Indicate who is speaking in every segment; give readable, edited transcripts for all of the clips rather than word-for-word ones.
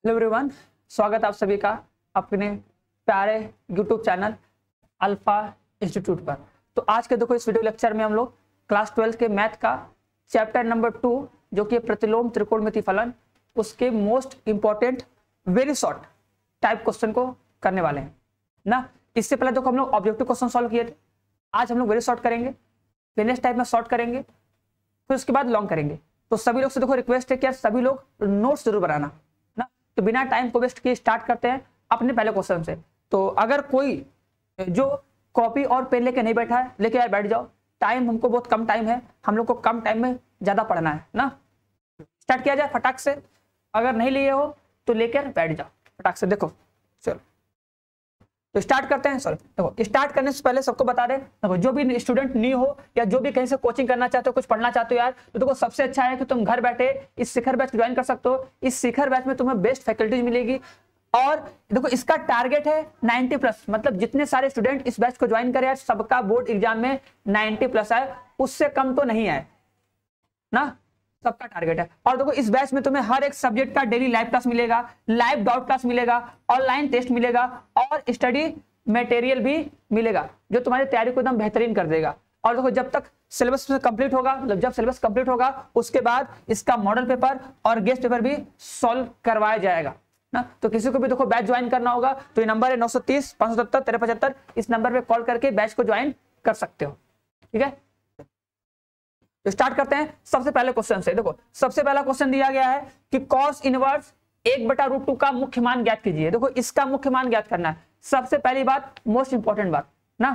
Speaker 1: Hello everyone, स्वागत आप सभी का अपने प्यारे यूट्यूब चैनल अल्फा इंस्टीट्यूट पर। तो आज के देखो इस वीडियो लेक्चर में हम लोग क्लास 12 के मैथ का चैप्टर नंबर 2 जो कि प्रतिलोम त्रिकोणमिति फलन, उसके most important very short type question को करने वाले हैं ना। इससे पहले देखो हम लोग ऑब्जेक्टिव क्वेश्चन सॉल्व किए थे, आज हम लोग वेरी शॉर्ट करेंगे, फिर नेक्स्ट टाइप में शॉर्ट करेंगे, फिर उसके बाद लॉन्ग करेंगे। तो सभी लोग से देखो रिक्वेस्ट है कि यार सभी लोग नोट्स जरूर बनाना ना। तो बिना टाइम को वेस्ट किए स्टार्ट करते हैं अपने पहले क्वेश्चन से। तो अगर कोई जो कॉपी और पेन लेके नहीं बैठा है, लेके यार बैठ जाओ, टाइम हमको बहुत कम टाइम है, हम लोग को कम टाइम में ज्यादा पढ़ना है ना। स्टार्ट किया जाए फटाक से, अगर नहीं लिए हो तो लेकर बैठ जाओ फटाक से। देखो चलो तो स्टार्ट करते हैं। सॉरी देखो, स्टार्ट करने से पहले सबको बता दें, देखो जो भी स्टूडेंट न्यू हो या जो भी कहीं से कोचिंग करना चाहते हो, कुछ पढ़ना चाहते हो यार, तो देखो सबसे अच्छा है कि तुम घर बैठे इस शिखर बैच ज्वाइन कर सकते हो। इस शिखर बैच में तुम्हें बेस्ट फैकल्टीज मिलेगी और देखो इसका टारगेट है 90+, मतलब जितने सारे स्टूडेंट इस बैच को ज्वाइन करें यार, सबका बोर्ड एग्जाम में 90+ आए, उससे कम तो नहीं आए ना, सबका टारगेट है। और देखो इस बैच में तुम्हें हर एक सब्जेक्ट का डेली लाइव क्लास मिलेगा, लाइव डाउट क्लास मिलेगा, ऑनलाइन टेस्ट मिलेगा और स्टडी मटेरियल भी मिलेगा जो तुम्हारी तैयारी को एकदम बेहतरीन कर देगा। और देखो जब तक सिलेबस कंप्लीट होगा, मतलब जब सिलेबस कंप्लीट होगा उसके बाद इसका मॉडल पेपर और गेस्ट पेपर भी सॉल्व करवाया जाएगा ना। तो किसी को भी देखो बैच ज्वाइन करना होगा तो ये नंबर है 930 577 1375, इस नंबर पे कॉल करके बैच को ज्वाइन कर सकते हो। ठीक है, तो स्टार्ट करते हैं सबसे पहले क्वेश्चन से। देखो सबसे पहला क्वेश्चन दिया गया है कि cos इनवर्स 1/√2 का मुख्य मान ज्ञात कीजिए। देखो इसका मुख्य मान ज्ञात करना है। सबसे पहली बात, मोस्ट इंपॉर्टेंट बात ना,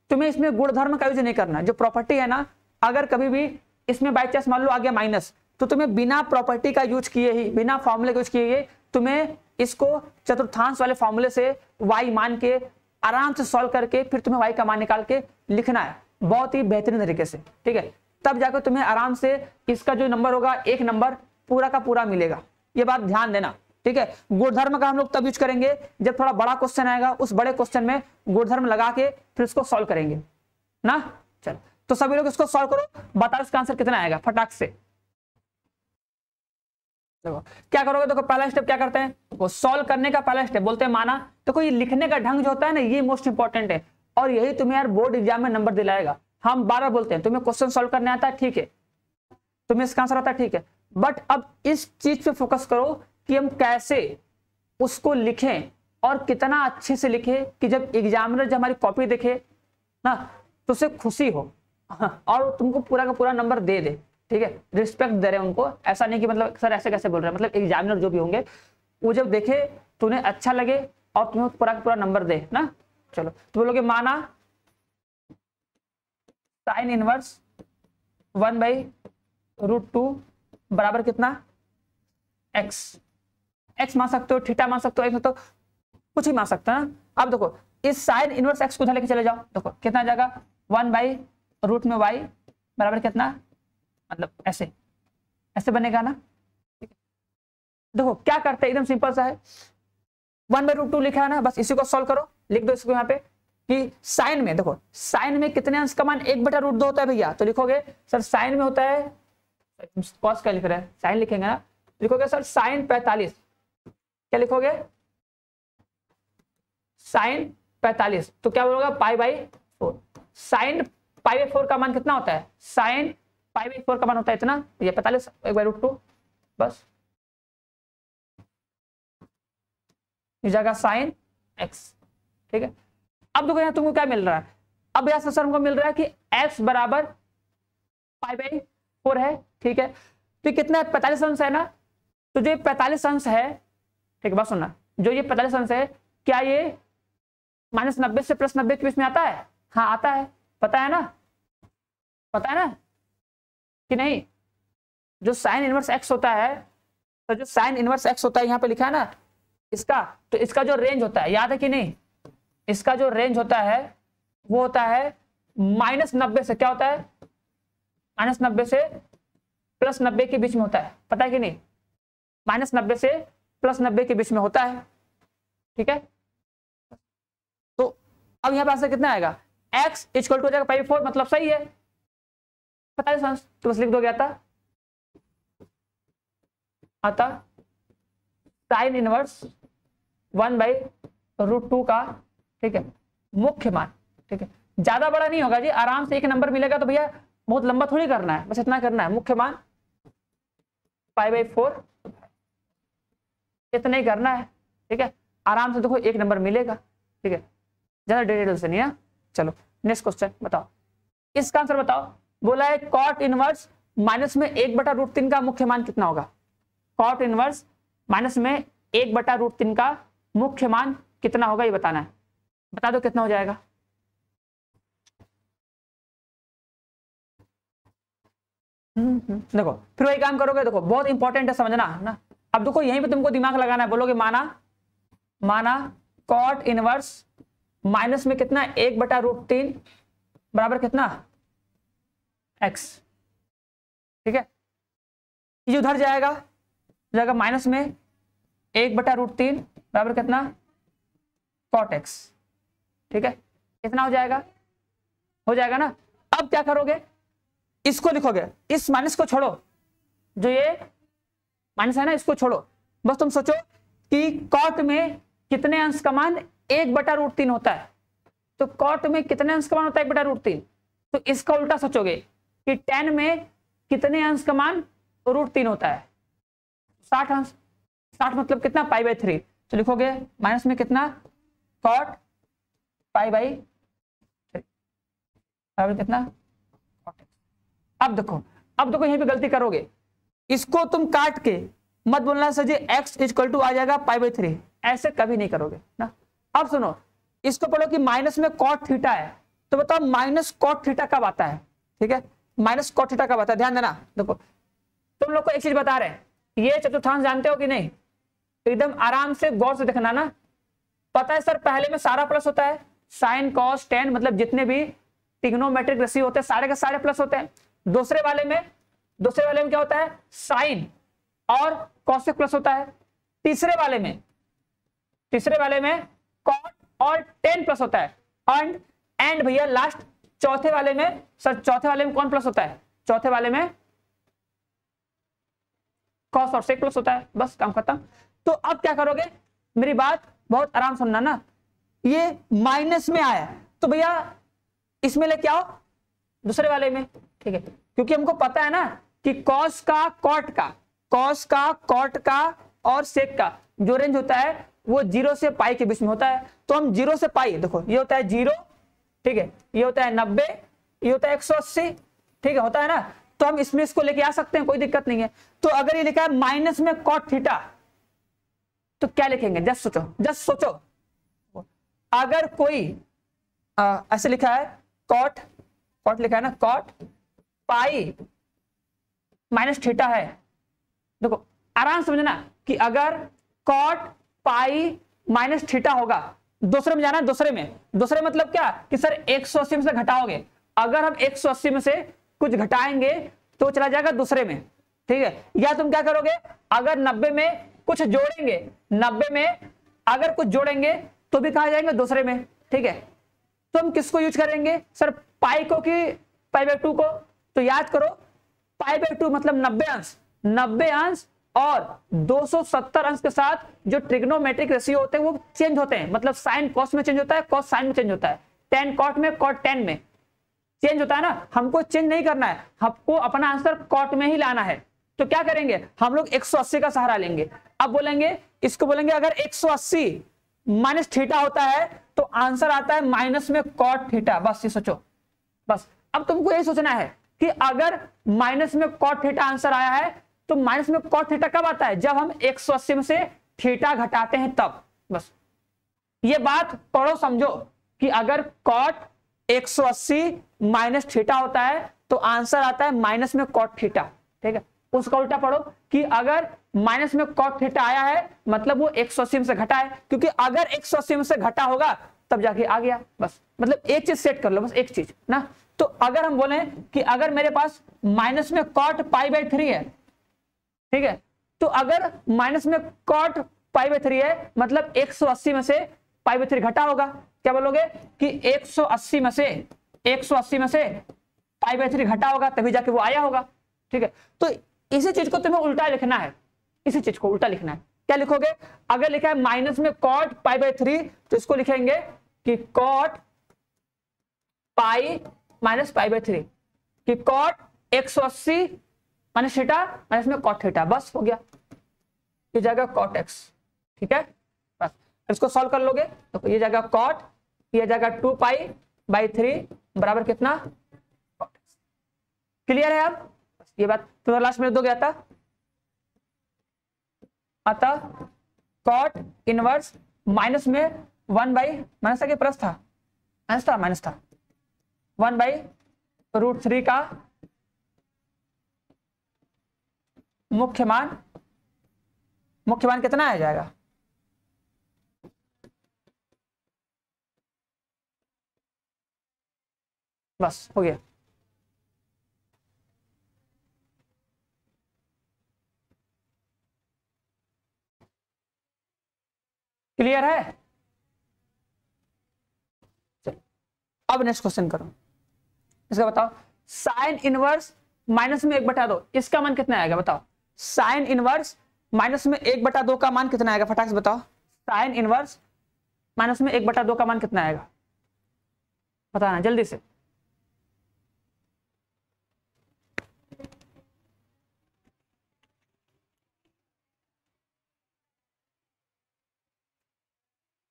Speaker 1: तुम्हें इसमें गुणधर्म का यूज नहीं करना। जो प्रॉपर्टी है ना, अगर कभी भी इसमें बाई चांस मान लो आ गया माइनस, तो तुम्हें बिना प्रॉपर्टी का यूज किए ही, बिना फॉर्मूले का यूज किए तुम्हें इसको चतुर्थांश वाले फॉर्मूले से y मान के आराम से सॉल्व करके फिर तुम्हें y का मान निकाल के लिखना है बहुत ही बेहतरीन तरीके से। ठीक है, तब जाकर तुम्हें आराम से इसका जो नंबर होगा एक नंबर पूरा का पूरा मिलेगा। ये बात ध्यान देना। ठीक है, गुणधर्म का हम लोग तब यूज करेंगे जब थोड़ा बड़ा क्वेश्चन आएगा, उस बड़े क्वेश्चन में गुणधर्म लगा के फिर उसको सॉल्व करेंगे ना। चलो तो सभी लोग इसको सॉल्व करो, बताओ इसका आंसर कितना आएगा फटाक से। देखो क्या करोगे, देखो पहला स्टेप क्या करते हैं, वो सॉल्व करने का पहला स्टेप बोलते हैं माना। देखो ये लिखने का ढंग जो होता है ना, ये मोस्ट इंपॉर्टेंट है और यही तुम्हें यार बोर्ड एग्जाम में नंबर दिलाएगा। हम बार बार बोलते हैं तुम्हें क्वेश्चन सॉल्व करने आता है, ठीक है, तुम्हें इसका आंसर आता है, ठीक है, बट अब इस चीज पे फोकस करो कि हम कैसे उसको लिखें और कितना अच्छे से लिखें कि जब एग्जामिनर जब हमारी कॉपी देखे ना तो उसे खुशी हो और तुमको पूरा का पूरा नंबर दे दे। ठीक है, रिस्पेक्ट दे रहे हैं उनको, ऐसा नहीं कि मतलब सर ऐसे कैसे बोल रहे हैं, मतलब एग्जामिनर जो भी होंगे वो जब देखे तो उन्हें अच्छा लगे और तुम्हें पूरा का पूरा नंबर दे ना। चलो तो बोलोगे माना साइन इनवर्स 1/√2 बराबर कितना, x मान सकते हो, थीटा मान सकते हो, तो कुछ ही मान सकते हैं ना। अब देखो इस साइन इनवर्स x को उधर लेके चले जाओ, देखो कितना आ जाएगा 1/√में y बराबर कितना, मतलब ऐसे ऐसे बनेगा ना। देखो क्या करते हैं, एकदम सिंपल सा है, 1/√2 लिखा है ना, बस इसी को सॉल्व करो, लिख दो इसको यहाँ पे कि साइन में, देखो साइन में कितने अंश का मान 1/√2 होता है भैया, तो लिखोगे सर साइन में होता है, कॉस क्या लिख रहे हैं, साइन लिखेंगे ना, लिखोगे सर साइन 45, क्या लिखोगे साइन 45, तो क्या बोलोगे π/4। साइन π/4 का मान कितना होता है, साइन π/4 का मान होता है इतना, ये 45 1/√2, बस इस जगह साइन x। ठीक है, अब देखो यहाँ तुमको क्या मिल रहा है, अब यहाँ सर हमको मिल रहा है कि x बराबर π/4 है। ठीक है, तो कितना है 45 अंश है ना, तो जो 45 अंश है, ठीक है बात सुनना, जो ये 45 अंश है क्या ये -90 से +90 के बीच में आता है, हाँ आता है, पता है ना, पता है ना कि नहीं। जो साइन इनवर्स x होता है, तो जो साइन इनवर्स x होता है यहाँ पे लिखा है ना इसका, तो इसका जो रेंज होता है याद है कि नहीं, इसका जो रेंज होता है वो होता है -90 से, क्या होता है -90 से +90 के बीच में होता है, पता है कि नहीं, -90 से +90 के बीच में होता है। ठीक है, तो अब यहाँ पे आंसर कितना आएगा, x इक्वल टू हो जाएगा π/4, मतलब सही है 45 अंश, तो बस लिख दोगे आता साइन इनवर्स 1/√2 का, ठीक है, मुख्य मान, ठीक है, ज्यादा बड़ा नहीं होगा जी, आराम से एक नंबर मिलेगा तो भैया बहुत लंबा थोड़ी करना है, बस इतना करना है, मुख्य मान π/4 इतना ही करना है, ठीक है, आराम से देखो एक नंबर मिलेगा, ठीक है, ज्यादा डिटेल से नहीं है। चलो नेक्स्ट क्वेश्चन बताओ, इसका आंसर बताओ। बोला है कॉट इनवर्स माइनस में 1/√3 का मुख्य मान कितना होगा। कॉट इनवर्स माइनस में 1/√3 का मुख्य मान कितना होगा, ये बताना है। बता दो कितना हो जाएगा। देखो फिर वही काम करोगे, देखो बहुत इंपॉर्टेंट है समझना ना। अब देखो यहीं पे तुमको दिमाग लगाना है, बोलोगे माना कॉट इनवर्स माइनस में कितना 1/√3 बराबर कितना x, ठीक है, ये उधर जाएगा माइनस में 1/√3 बराबर कितना cot x, ठीक है, कितना हो जाएगा ना। अब क्या करोगे, इसको लिखोगे, इस माइनस को छोड़ो, जो ये माइनस है ना इसको छोड़ो, बस तुम सोचो कि कॉट में कितने अंश का मान 1/√3 होता है। तो कॉट में कितने अंश का मान होता है 1/√3, तो इसका उल्टा सोचोगे कि tan में कितने अंश का मान √3 होता है, 60 अंश। 60 मतलब कितना π/3, तो लिखोगे माइनस में कितना cot π/3 बराबर कितना cot x। अब देखो यहीं पे गलती करोगे, इसको तुम काट के मत बोलना सर जी x = आ जाएगा π/3, ऐसे कभी नहीं करोगे ना। अब सुनो, इसको पढ़ो कि माइनस में cot थीटा है, तो बताओ माइनस cot थीटा कब आता है, ठीक है, माइनस cot थीटा कब आता है, ध्यान देना। देखो तुम लोग को एक चीज बता रहे हैं, ये चतुर्थांश जानते हो कि नहीं, एकदम आराम से गौर से देखना ना। पता है सर पहले में सारा प्लस होता है, साइन कॉस टेन मतलब जितने भी ट्रिग्नोमेट्रिक रेशियो होते हैं सारे के सारे प्लस होते हैं। दूसरे वाले में क्या होता है, साइन और कॉसेक प्लस होता है। तीसरे वाले में कॉट और टेन प्लस होता है। एंड भैया लास्ट चौथे वाले में कौन प्लस होता है, चौथे वाले में कॉस और सेक प्लस होता है। बस काम खत्म। तो अब क्या करोगे, मेरी बात बहुत आराम सुनना ना, ये माइनस में आया तो भैया इसमें लेके आओ दूसरे वाले में, ठीक है, क्योंकि हमको पता है ना कि कॉस का कॉट का और सेक का जो रेंज होता है वो 0 से पाई के बीच में होता है। तो हम 0 से पाई, देखो ये होता है 0, ठीक है, ये होता है 90, ये होता है 180, ठीक है, होता है ना। तो हम इसमें इसको लेके आ सकते हैं, कोई दिक्कत नहीं है। तो अगर ये लिखा है माइनस में कॉट थीटा, तो क्या लिखेंगे, जस्ट सोचो। अगर कोई ऐसे लिखा है कॉट लिखा है ना, कॉट पाई माइनस थीटा है, देखो आराम समझना कि अगर कॉट पाई माइनस थीटा होगा, दूसरे में जाना है, दूसरे मतलब क्या कि सर 180 में से घटाओगे। अगर हम 180 में से कुछ घटाएंगे तो चला जाएगा दूसरे में, ठीक है। या तुम क्या करोगे, अगर 90 में कुछ जोड़ेंगे, 90 में अगर कुछ जोड़ेंगे तो भी कहा जाएंगे दूसरे में, ठीक है। तो हम किसको यूज करेंगे सर, पाई को कि π/2 को। तो याद करो π/2 मतलब 90 अंश और 270 अंश के साथ जो ट्रिग्नोमेट्रिक रेशियो होते हैं वो चेंज होते हैं, मतलब साइन कॉस में चेंज होता है, कॉस साइन में चेंज होता है, टेन कॉट में, कॉट टेन में चेंज होता है ना। हमको चेंज नहीं करना है, हमको अपना आंसर कॉट में ही लाना है। तो क्या करेंगे, हम लोग 180 का सहारा लेंगे। अब बोलेंगे, इसको बोलेंगे अगर 180 माइनस थीटा होता है तो आंसर आता है माइनस में कॉट थीटा। बस ये सोचो, बस अब तुमको यही सोचना है कि अगर माइनस में कॉट थीटा आंसर आया है तो माइनस में कॉट थीटा कब आता है, जब हम 180 में से थीटा घटाते हैं तब। बस ये बात पढ़ो समझो कि अगर कॉट 180 माइनस थीटा होता है तो आंसर आता है माइनस में कॉट थीटा, ठीक है। उसका उल्टा पढ़ो कि अगर माइनस में कॉट थीटा आया है मतलब वो 180 में से घटा है, क्योंकि अगर 180 में से घटा होगा तब जाके आ गया। बस मतलब एक चीज सेट कर लो, बस एक चीज ना। तो अगर हम बोले कि अगर मेरे पास माइनस में कॉट π/3 है, ठीक है, तो अगर माइनस में कॉट π/3 है मतलब 180 में से π/3 घटा होगा। क्या बोलोगे कि 180 में से π/3 घटा होगा तभी जाके वो आया होगा, ठीक है। तो इसी चीज को तुम्हें उल्टा लिखना है, क्या क्या लिखोगे? अगर लिखा है माइनस में cot π/3 तो इसको लिखेंगे कि cot पाई माइनस π/3, कि cot 180 माइनस थीटा माइनस में cot थीटा, बस हो गया, ये जाएगा cot x। ठीक है, बस इसको सॉल्व कर लोगे तो ये जाएगा cot, ये जाएगा 2π/3 बराबर कितना? cot x। क्लियर है? अब ये बात तो लास्ट में दो गया था, अतः cot इनवर्स माइनस में 1 बाई माइनस था कि प्लस था? माइनस था 1/√3 का मुख्य मान कितना आ जाएगा? बस हो गया। क्लियर है? चलो अब नेक्स्ट क्वेश्चन करो, इसका बताओ। साइन इनवर्स माइनस में 1/2, इसका मान कितना आएगा बताओ? साइन इनवर्स माइनस में 1/2 का मान कितना आएगा? फटाक से बताओ। साइन इनवर्स माइनस में 1/2 का मान कितना आएगा? बताना जल्दी से।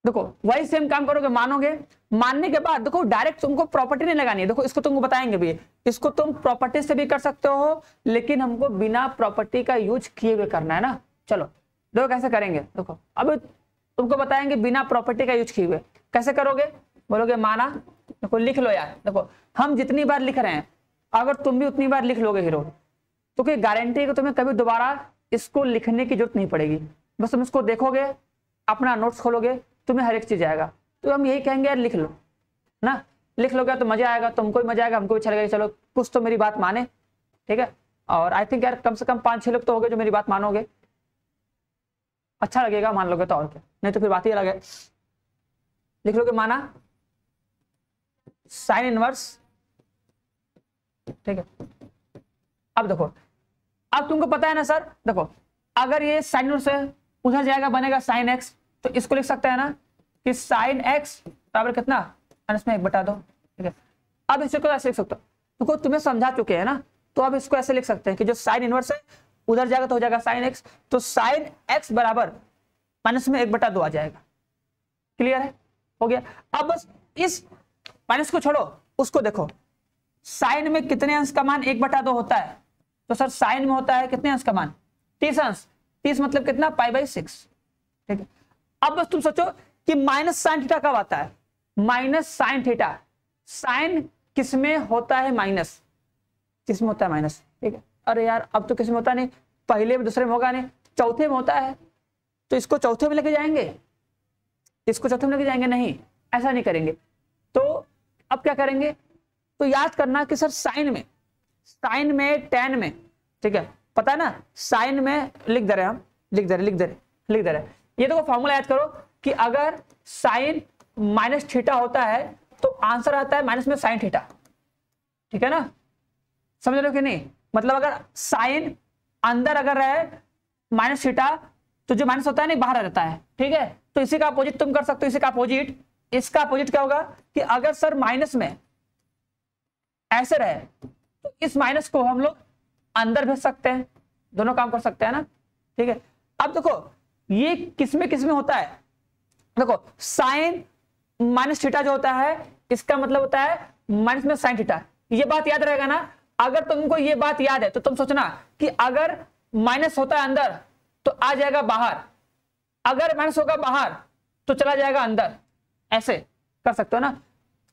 Speaker 1: देखो वही सेम काम करोगे, मानोगे, मानने के बाद देखो डायरेक्ट तुमको प्रॉपर्टी नहीं लगानी है। देखो इसको तुमको बताएंगे भी, इसको तुम प्रॉपर्टी से भी कर सकते हो, लेकिन हमको बिना प्रॉपर्टी का यूज किए हुए करना है ना। चलो देखो कैसे करेंगे। देखो अब तुमको बताएंगे बिना प्रॉपर्टी का यूज किए हुए कैसे करोगे। बोलोगे माना, देखो लिख लो यार। देखो हम जितनी बार लिख रहे हैं, अगर तुम भी उतनी बार लिख लोगे हीरो, तो कोई गारंटी है कि तुम्हें कभी दोबारा इसको लिखने की जरूरत नहीं पड़ेगी। बस तुम इसको देखोगे, अपना नोट्स खोलोगे, तुम्हें हर एक चीज आएगा। तो हम यही कहेंगे यार लिख लो ना, लिख लोगे तो मजा आएगा, तुमको भी मजा आएगा, हमको भी अच्छा लगेगा। चलो कुछ तो मेरी बात माने, ठीक है। और आई थिंक यार कम से कम 5-6 लोग तो हो गए जो मेरी बात मानोगे, अच्छा लगेगा मान लोगे तो, और क्या, नहीं तो फिर बात ही अलग है। लिख लोगे माना साइन इनवर्स, ठीक है। अब देखो, अब तुमको पता है ना सर, देखो अगर ये साइन इनवर्स है उधर जाएगा बनेगा साइन एक्स, तो इसको लिख सकते हैं ना कि साइन एक्स बराबर कितना? इसमें 1/2, ठीक है। अब इसको ऐसे लिख सकते हो, देखो तुम्हें समझा चुके हैं ना, तो अब इसको ऐसे लिख सकते हैं कि जो साइन इनवर्स है उधर जाएगा तो हो जाएगा साइन एक्स, तो साइन एक्स बराबर माइनस में 1/2 आ जाएगा। क्लियर है? हो गया। अब बस इस माइनस को छोड़ो, उसको देखो, साइन में कितने अंश का मान 1/2 होता है? तो सर साइन में होता है कितने अंश का मान? 30 अंश। 30 मतलब कितना? π/6, ठीक है। अब बस तुम सोचो कि माइनस साइन थीटा कब आता है? माइनस साइन थीटा, साइन किसमें होता है? माइनस किसमें होता है? माइनस, ठीक है। अरे यार अब तो किसमें होता नहीं, पहले में दूसरे में होगा नहीं, चौथे में होता है, तो इसको चौथे में लेके जाएंगे, इसको चौथे में लेके जाएंगे? नहीं, ऐसा नहीं करेंगे। तो अब क्या करेंगे? तो याद करना कि सर साइन में टेन में, ठीक है, पता है ना, साइन में लिख दे रहे हम, लिख दे रहे। ये देखो फॉर्मूला याद करो कि अगर साइन माइनस थीटा होता है तो आंसर आता है माइनस में साइन थीटा, ठीक है ना, समझ रहे हो कि नहीं? मतलब अगर साइन अंदर अगर रहे माइनस थीटा, तो जो माइनस होता है नहीं बाहर आ जाता है, ठीक है। तो इसी का अपोजिट तुम कर सकते हो, इसी का अपोजिट, इसका अपोजिट क्या होगा कि अगर सर माइनस में ऐसे रहे तो इस माइनस को हम लोग अंदर भेज सकते हैं, दोनों काम कर सकते हैं ना, ठीक है। अब देखो ये किसमें होता है? देखो साइन माइनस थीटा जो होता है इसका मतलब होता है माइनस में साइन थीटा, ये बात याद रहेगा ना। अगर तुमको ये बात याद है तो तुम सोचना कि अगर माइनस होता है अंदर तो आ जाएगा बाहर, अगर माइनस होगा बाहर तो चला जाएगा अंदर, ऐसे कर सकते हो ना।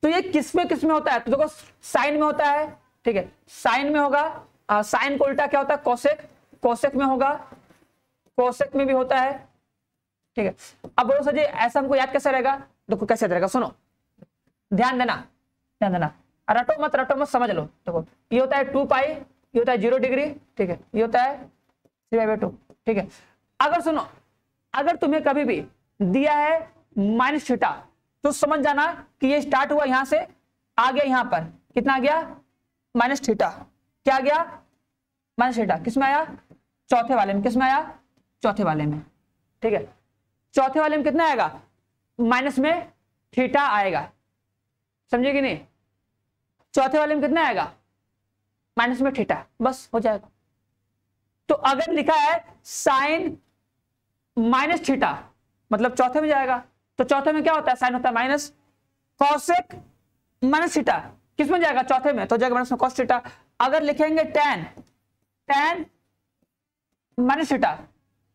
Speaker 1: तो ये किसमें होता है? तो देखो साइन में होता है, ठीक है, साइन में होगा, साइन को उल्टा क्या होता है? कोसेक में होगा, कोसेक में भी होता है, ठीक है। अब बोलो सर जी ऐसा हमको याद कैसे रहेगा? देखो कैसे रहेगा, सुनो, ध्यान देना, रटो मत समझ लो। देखो ये होता है 2π, ये होता है 0 डिग्री, ठीक है, ये होता है 3/2, ठीक है। अगर सुनो, अगर तुम्हें कभी भी दिया है माइनस थीटा तो समझ जाना कि ये स्टार्ट हुआ यहां से, आ गया यहां पर, कितना आ गया? Minus theta. क्या आ गया? Minus theta. किसमें आया? चौथे वाले में। किसमें आया? चौथे वाले में। ठीक है। चौथे वाले में कितना आएगा, माइनस में थीटा आएगा, समझे कि नहीं। चौथे वाले में कितना आएगा, माइनस में थीटा, बस हो जाएगा। तो अगर लिखा है साइन माइनस थीटा, मतलब चौथे में जाएगा। तो चौथे में क्या होता है, साइन होता है माइनस कॉसेक माइनस थीटा, किस में जाएगा, चौथे में, तो जाएगा माइनस में कॉस थीटा। अगर लिखेंगे टेन माइनस थीटा,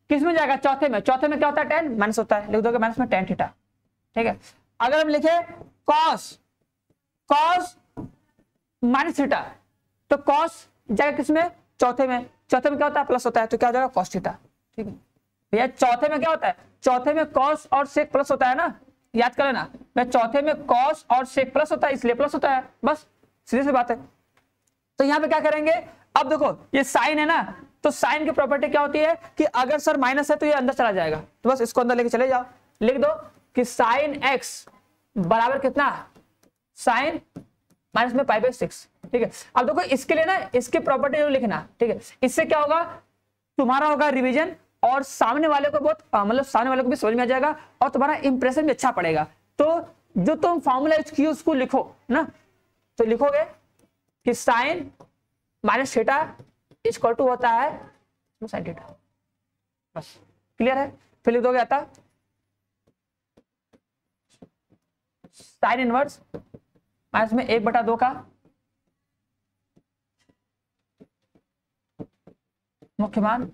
Speaker 1: किस में जाएगा, चौथे में। चौथे में क्या होता है, टेन माइनस होता है, लिख दोगे माइनस में टेन थीटा, ठीक है। अगर हम लिखे कॉस माइनस थीटा, तो कॉस जाएगा किस में, चौथे में। चौथे में क्या होता है, प्लस होता है, तो क्या हो जाएगा, कॉस थीटा, ठीक है भैया। चौथे में क्या होता है, चौथे में कॉस और सेक प्लस होता है ना, याद कर लेना। मैं चौथे में कॉस और सेक प्लस होता है, इसलिए प्लस होता है, बस सीधी सी बात है। तो यहां पे क्या करेंगे, अब देखो ये साइन है ना, तो साइन की प्रॉपर्टी क्या होती है कि अगर सर माइनस है तो ये अंदर चला जाएगा, तो बस इसको अंदर लेके चले जाओ। लिख दो कि साइन एक्स बराबर कितना, साइन माइनस में पाई बाई 6, ठीक है। अब देखो इसके लिए ना इसकी प्रॉपर्टी जो लिखना, ठीक है। इससे क्या होगा, तुम्हारा होगा रिवीजन, और सामने वाले को बहुत मतलब सामने वाले को भी समझ में आ जाएगा, और तुम्हारा इंप्रेशन भी अच्छा पड़ेगा। तो जो तुम फॉर्मूला यूज किए उसको लिखो ना, तो लिखोगे कि sine minus theta equal to होता है साइन थीटा, बस क्लियर है। फिर लिख दोगे आता साइन इनवर्स माइनस में 1/2 का मुख्य मान,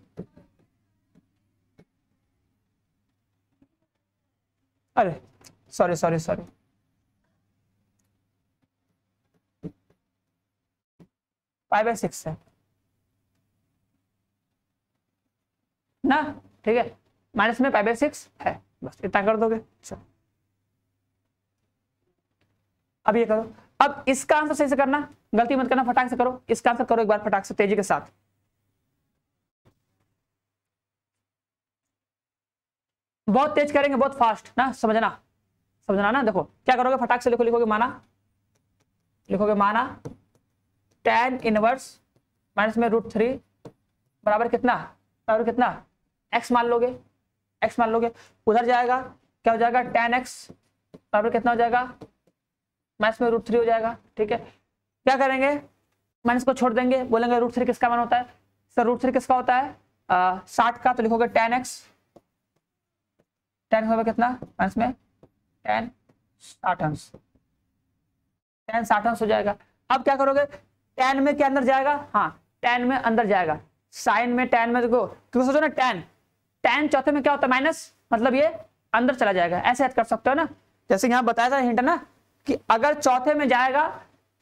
Speaker 1: अरे सॉरी पाई बाई 6 है ना, ठीक है। माइनस में पाई बाई 6 है, बस इतना कर दोगे। चलो अब ये करो, अब इसका आंसर सही से करना, गलती मत करना, फटाक से करो। इसका आंसर करो एक बार फटाक से, तेजी के साथ। बहुत तेज करेंगे, बहुत फास्ट ना, समझना ना। देखो क्या करोगे, फटाक से लिखो, लिखोगे माना tan इनवर्स माइनस में √3 बराबर कितना, x मान लोगे, उधर जाएगा क्या हो जाएगा, tan x बराबर कितना हो जाएगा, माइनस में √3 हो जाएगा, ठीक है। क्या करेंगे, माइनस को छोड़ देंगे, बोलेंगे √3 किसका मान होता है, सर √3 किसका होता है, 60 का, तो लिखोगे tan x, tan होगा कितना, माइनस में tan 60 अंश हो जाएगा। अब क्या करोगे, tan में क्या अंदर जाएगा, हाँ tan में अंदर जाएगा, साइन में tan में देखो, क्योंकि सोचो ना tan चौथे में क्या होता है, माइनस, मतलब ये अंदर चला जाएगा, ऐसे याद कर सकते हो ना। जैसे यहाँ बताया था हिंट ना, कि अगर चौथे में जाएगा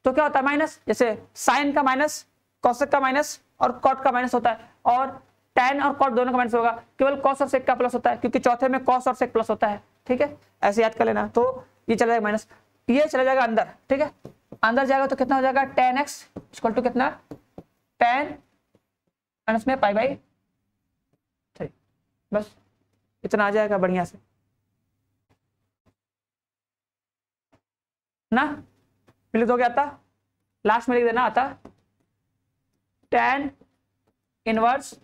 Speaker 1: तो क्या होता है, माइनस। जैसे साइन का माइनस, कॉसेक का माइनस और कॉट का माइनस होता है, और tan और कॉट दोनों का माइनस होगा, केवल कॉस और सेक का प्लस होता है, क्योंकि चौथे में कॉस और सेक प्लस होता है, ठीक है। ऐसे याद कर लेना। तो ये चला जाएगा माइनस, ये चला जाएगा अंदर, ठीक है। अंदर जाएगा तो कितना हो जाएगा, tan x इक्वल टू कितना, tan माइनस में पाई बाई 3, बस इतना आ जाएगा बढ़िया से ना। लिख दोगे आता, लास्ट में लिख देना आता tan इनवर्स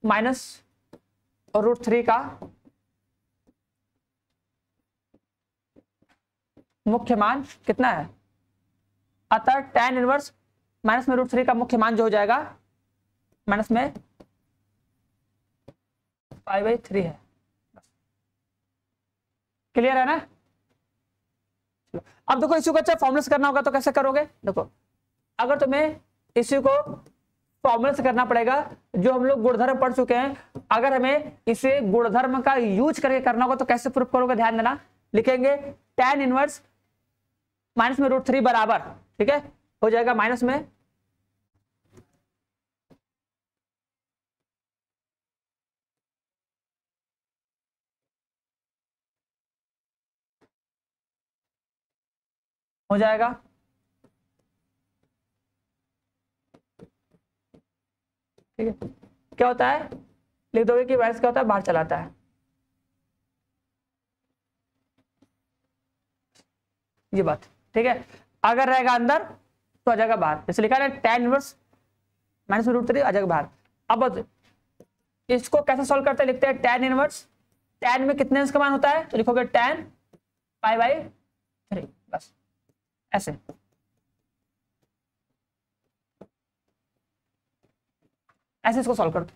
Speaker 1: माइनस √3 का मुख्य मान कितना है, अतः tan इनवर्स माइनस में √3 का मुख्य मान जो हो जाएगा माइनस में पाई बाई 3 है। क्लियर है ना। अब देखो इसी को अच्छा फॉर्मूला से करना होगा तो कैसे करोगे, देखो अगर तुम्हें इसी को फॉर्मूला से करना पड़ेगा, जो हम लोग गुणधर्म पढ़ चुके हैं, अगर हमें इसे गुणधर्म का यूज करके करना होगा तो कैसे प्रूफ करोगे, ध्यान देना। लिखेंगे tan इनवर्स माइनस में √3 बराबर, ठीक है, हो जाएगा माइनस में हो जाएगा, ठीक है। क्या होता है, लिख दोगे कि वाइस क्या होता है, बाहर चलाता है, ये बात, ठीक है। अगर रहेगा अंदर तो आ जाएगा बाहर, जैसे लिखा है tan इनवर्स माइनस में √3 आ जाएगा बाहर। अब इसको कैसे सॉल्व करते हैं, लिखते हैं tan इनवर्स tan में कितने अंश का मान होता है, तो लिखोगे tan π/3, बस ऐसे। ऐसे इसको सॉल्व करते,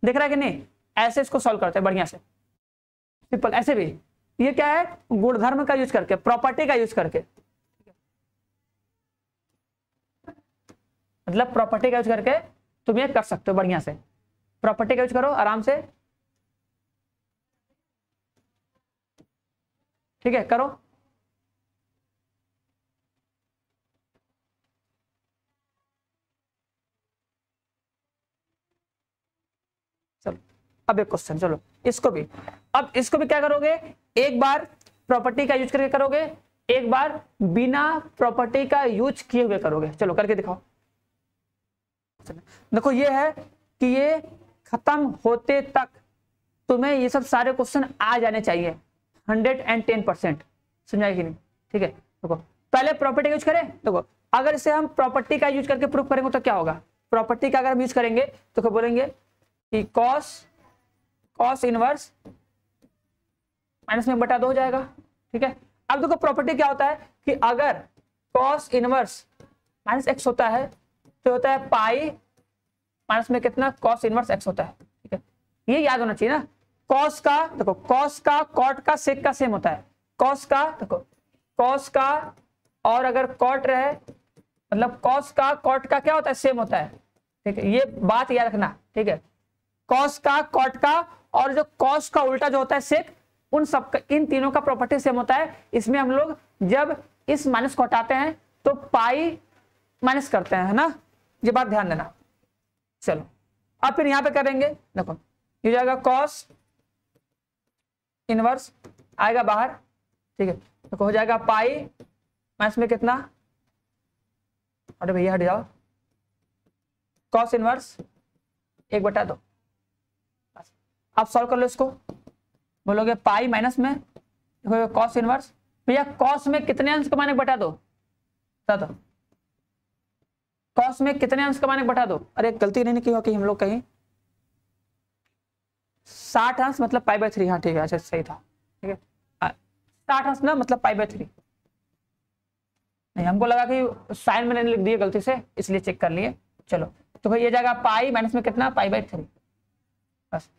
Speaker 1: दिख रहा है कि नहीं, ऐसे इसको सॉल्व करते हैं बढ़िया से, सिंपल। ऐसे भी ये क्या है, गुणधर्म का यूज करके, प्रॉपर्टी का यूज करके, मतलब प्रॉपर्टी का यूज करके तुम ये कर सकते हो बढ़िया से। प्रॉपर्टी का यूज करो आराम से, ठीक है, करो। चलो अब एक क्वेश्चन, चलो इसको भी, अब इसको भी क्या करोगे, एक बार प्रॉपर्टी का यूज करके करोगे, एक बार बिना प्रॉपर्टी का यूज किए हुए करोगे। चलो करके दिखाओ। देखो ये है कि ये खत्म होते तक तुम्हें ये सब सारे क्वेश्चन आ जाने चाहिए 110%, समझाए कि नहीं, ठीक है। देखो पहले प्रॉपर्टी का यूज करें, देखो अगर इसे हम प्रॉपर्टी का यूज करके प्रूफ करेंगे तो क्या होगा, प्रॉपर्टी का अगर हम यूज करेंगे तो क्या बोलेंगे कि कॉस इनवर्स -1/2 हो जाएगा, ठीक है। अब देखो प्रॉपर्टी क्या होता है कि अगर कॉस इनवर्स -x होता है तो होता है पाई माइनस में कितना, कॉस इनवर्स x होता है, ठीक है। ये याद होना चाहिए ना, कॉस का देखो, कॉस का कॉट का सेक का सेम होता है, कॉस का देखो, कॉस का और अगर कॉट रहे मतलब कॉस का कॉट का क्या होता है, सेम होता है, ठीक है। ये बात याद रखना, ठीक है। कॉस का कॉट का और जो कॉस का उल्टा जो होता है सेक, उन सब का, इन तीनों का प्रॉपर्टी सेम होता है। इसमें हम लोग जब इस माइनस को हटाते हैं तो पाई माइनस करते हैं, है ना, ये बात ध्यान देना। चलो अब फिर यहां पे करेंगे, देखो ये जाएगा कॉस इनवर्स आएगा बाहर, ठीक है। देखो हो जाएगा पाई माइनस में कितना, अरे भैया हट जाओ, कॉस इनवर्स 1/2। आप सॉल्व कर लो इसको, बोलोगे पाई माइनस में देखो कॉस इनवर्स, भैया कॉस में कितने अंश का मान 1/2, बता दो कॉस में कितने अंश का मान 1/2। अरे गलती नहीं की हो कि हम लोग कहीं 60 अंश मतलब π/3, हाँ ठीक है, अच्छा सही था, ठीक है। 60 अंश ना मतलब π/3, नहीं हमको लगा कि साइन मैंने लिख दिए गलती से इसलिए चेक कर लिए। चलो तो भाई ये जाएगा पाई माइनस में कितना, π/3, बस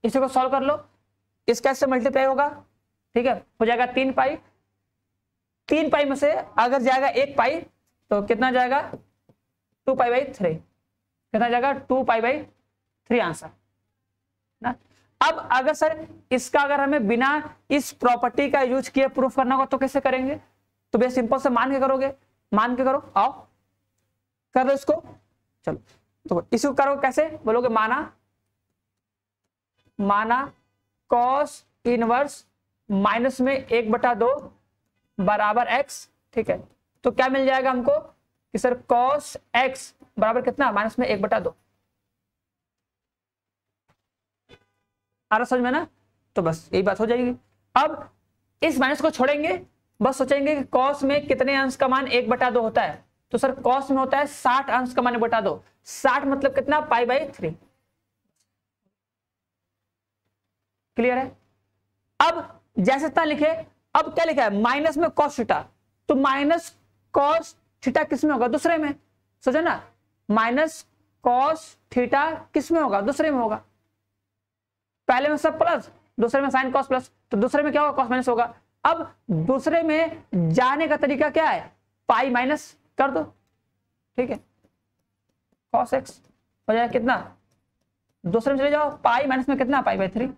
Speaker 1: इसी को सॉल्व कर लो, इसका इससे मल्टीप्लाई होगा, ठीक है, हो जाएगा 3 पाई, 3 पाई में से अगर जाएगा 1 पाई तो कितना जाएगा 2π/3, कितना जाएगा 2π/3 आंसर ना। अब अगर सर इसका अगर हमें बिना इस प्रॉपर्टी का यूज किए प्रूफ करना होगा तो कैसे करेंगे, तो बेस सिंपल से मान के करोगे, मान के करो, आओ कर लो इसको। चलो तो इसको करो कैसे, बोलोगे माना कॉस इनवर्स माइनस में 1/2 बराबर x, ठीक है। तो क्या मिल जाएगा हमको कि सर कॉस x बराबर कितना, माइनस में 1/2, आ रहा समझ में ना, तो बस यही बात हो जाएगी। अब इस माइनस को छोड़ेंगे, बस सोचेंगे कि कॉस में कितने अंश का मान 1/2 होता है, तो सर कॉस में होता है 60 अंश का मान 1/2, 60 मतलब कितना π/3, क्लियर है। अब जैसे इतना लिखे, अब क्या लिखा है माइनस में कॉस थीटा, तो माइनस कॉस थीटा किस में होगा, दूसरे में, सोचो ना, माइनस कॉस थीटा किस में होगा, दूसरे में होगा, पहले में सब प्लस, दूसरे में साइन कॉस प्लस, तो दूसरे में क्या होगा कॉस माइनस होगा। अब दूसरे में जाने का तरीका क्या है, पाई माइनस कर दो, ठीक है, कॉस एक्स हो जाएगा कितना, दूसरे में चले जाओ, पाई माइनस में कितना π/3,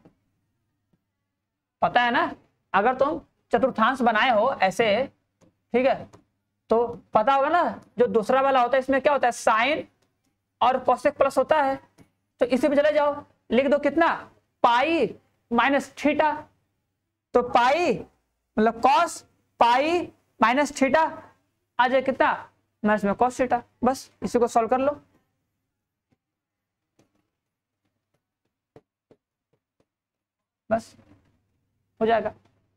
Speaker 1: पता है ना, अगर तुम चतुर्थांश बनाए हो ऐसे, ठीक है, तो पता होगा ना जो दूसरा वाला होता है इसमें क्या होता है साइन और कोसेक प्लस होता है, तो इसी पे चले जाओ, लिख दो कितना पाई माइनस थीटा, तो पाई मतलब कॉस पाई माइनस थीटा आ जाए कितना, माइनस में कॉस थीटा, बस इसी को सॉल्व कर लो। बस हो जाएगा,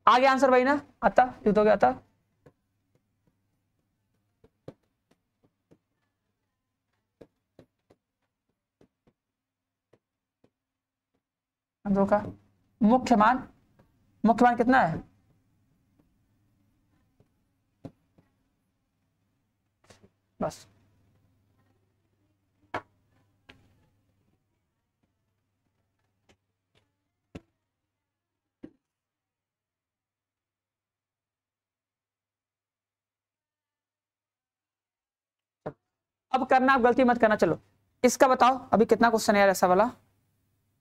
Speaker 1: आगे आंसर वही ना आता, लिख दोगे आता, का मुख्य मान कितना है, बस। अब करना, आप गलती मत करना। चलो इसका बताओ अभी कितना क्वेश्चन है यार ऐसा वाला।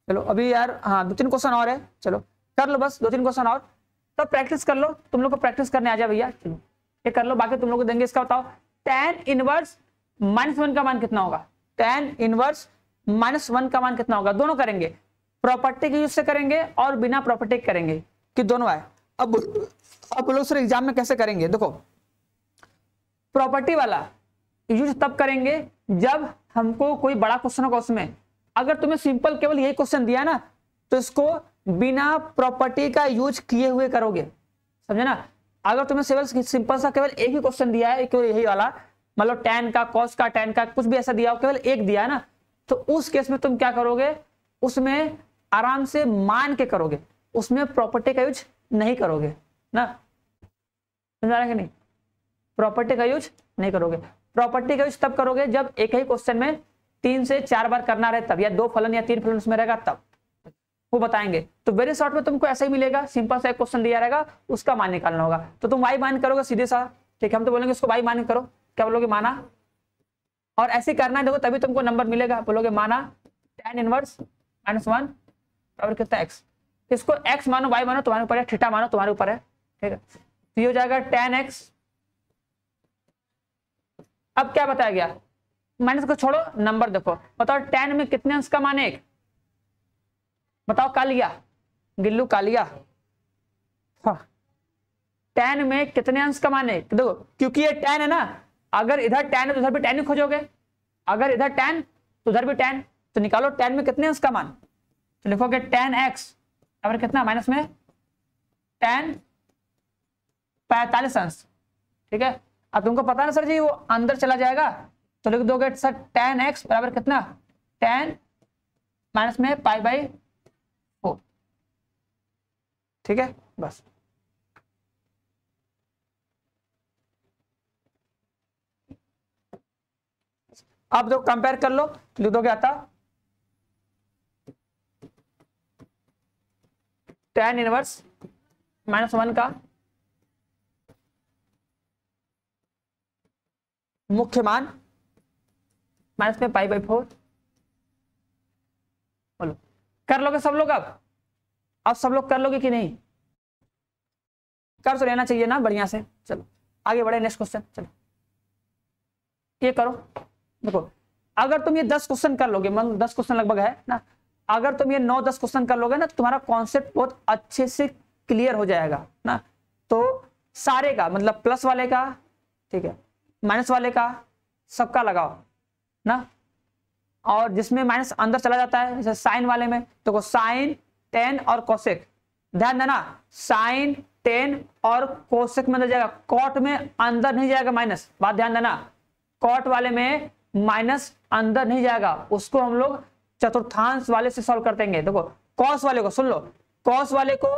Speaker 1: चलो अभी यार हाँ 2-3 क्वेश्चन और है, चलो कर लो बस 2-3 क्वेश्चन और, तब प्रैक्टिस कर लो। तुम लोग को प्रैक्टिस करने आ जाए भैया, चलो ये कर लो, बाकी तुम लोग को देंगे। इसका बताओ tan इनवर्स -1 का मान कितना होगा, tan इनवर्स -1 का मान कितना होगा। दोनों करेंगे, प्रॉपर्टी के यूज से करेंगे और बिना प्रॉपर्टी के करेंगे, कि दोनों है। अब लोग सर एग्जाम में कैसे करेंगे, देखो प्रॉपर्टी वाला यूज तब करेंगे जब हमको कोई बड़ा क्वेश्चन होगा उसमें। अगर तुम्हें सिंपल केवल यही क्वेश्चन दिया ना, तो इसको बिना प्रॉपर्टी का यूज किए हुए करोगे, समझे ना। अगर तुम्हें सिंपल सा केवल एक ही क्वेश्चन दिया है, केवल यही वाला, मतलब tan का, cos का, tan का, कुछ भी ऐसा दिया हो, केवल एक दिया है ना, तो उस केस में तुम क्या करोगे, उसमें आराम से मान के करोगे, उसमें प्रॉपर्टी का यूज नहीं करोगे ना, समझ रहा है कि नहीं। प्रॉपर्टी का यूज नहीं करोगे। प्रॉपर्टी का यूज तब करोगे जब एक ही क्वेश्चन में 3 से 4 बार करना रहे तब, या 2 फलन या 3 फलन उसमें रहेगा तब, वो बताएंगे। तो वेरी शॉर्ट में तुमको ऐसा ही मिलेगा, सिंपल सा एक क्वेश्चन दिया रहेगा, उसका मान निकालना होगा। तो तुम y मान करोगे सीधे सा, ठीक है, हम तो बोलेंगे इसको y मान करो, क्या बोलोगे, माना। और ऐसे करना है देखो, तभी तुमको नंबर मिलेगा। बोलोगे माना tan इनवर्स -1 और कितना x, इसको x मानो, y मानो तुम्हारे ऊपर है, थीटा मानो तुम्हारे ऊपर है, ठीक है। तो ये हो जाएगा tan x। अब क्या बताया गया, माइनस को छोड़ो, नंबर देखो, बताओ tan में कितने अंश का मान है 1, बताओ, कालिया, गिल्लू कालिया, हाँ tan में कितने अंश का मान है, देखो क्योंकि ये tan है ना, अगर इधर tan है तो उधर भी tan ही खोजोगे, अगर इधर tan तो उधर भी tan, तो निकालो tan में कितने अंश का मान, तो लिखोगे tan x और कितना माइनस में tan 45 अंश, ठीक है। अब तुमको पता ना सर जी वो अंदर चला जाएगा, तो लिख दोगे सर tan x बराबर कितना, tan माइनस में π/4, ठीक है, बस। अब जो कंपेयर कर लो, लिख दोगे आता tan इनवर्स -1 का मुख्य मान माइनस में π/4, बोलो कर लोगे सब लोग। अब सब लोग कर लोगे कि नहीं, कर तो लेना चाहिए ना बढ़िया से। चलो आगे बढ़े, नेक्स्ट क्वेश्चन, चलो ये करो। देखो अगर तुम ये 10 क्वेश्चन कर लोगे, मतलब 10 क्वेश्चन लगभग है ना, अगर तुम ये 9-10 क्वेश्चन कर लोगे ना, तुम्हारा कॉन्सेप्ट बहुत अच्छे से क्लियर हो जाएगा ना। तो सारे का मतलब प्लस वाले का, ठीक है, माइनस वाले का, सबका लगाओ ना। और जिसमें माइनस अंदर चला जाता है, जैसे साइन वाले में, तो साइन, टेन और कोसेक, ध्यान देना, साइन, टेन और कोसेक में अंदर जाएगा, कॉट में अंदर नहीं जाएगा माइनस, बात ध्यान देना। कॉट वाले में माइनस अंदर नहीं जाएगा, उसको हम लोग चतुर्थांश वाले से सॉल्व कर देंगे। देखो कॉस वाले को सुन लो, कॉस वाले को,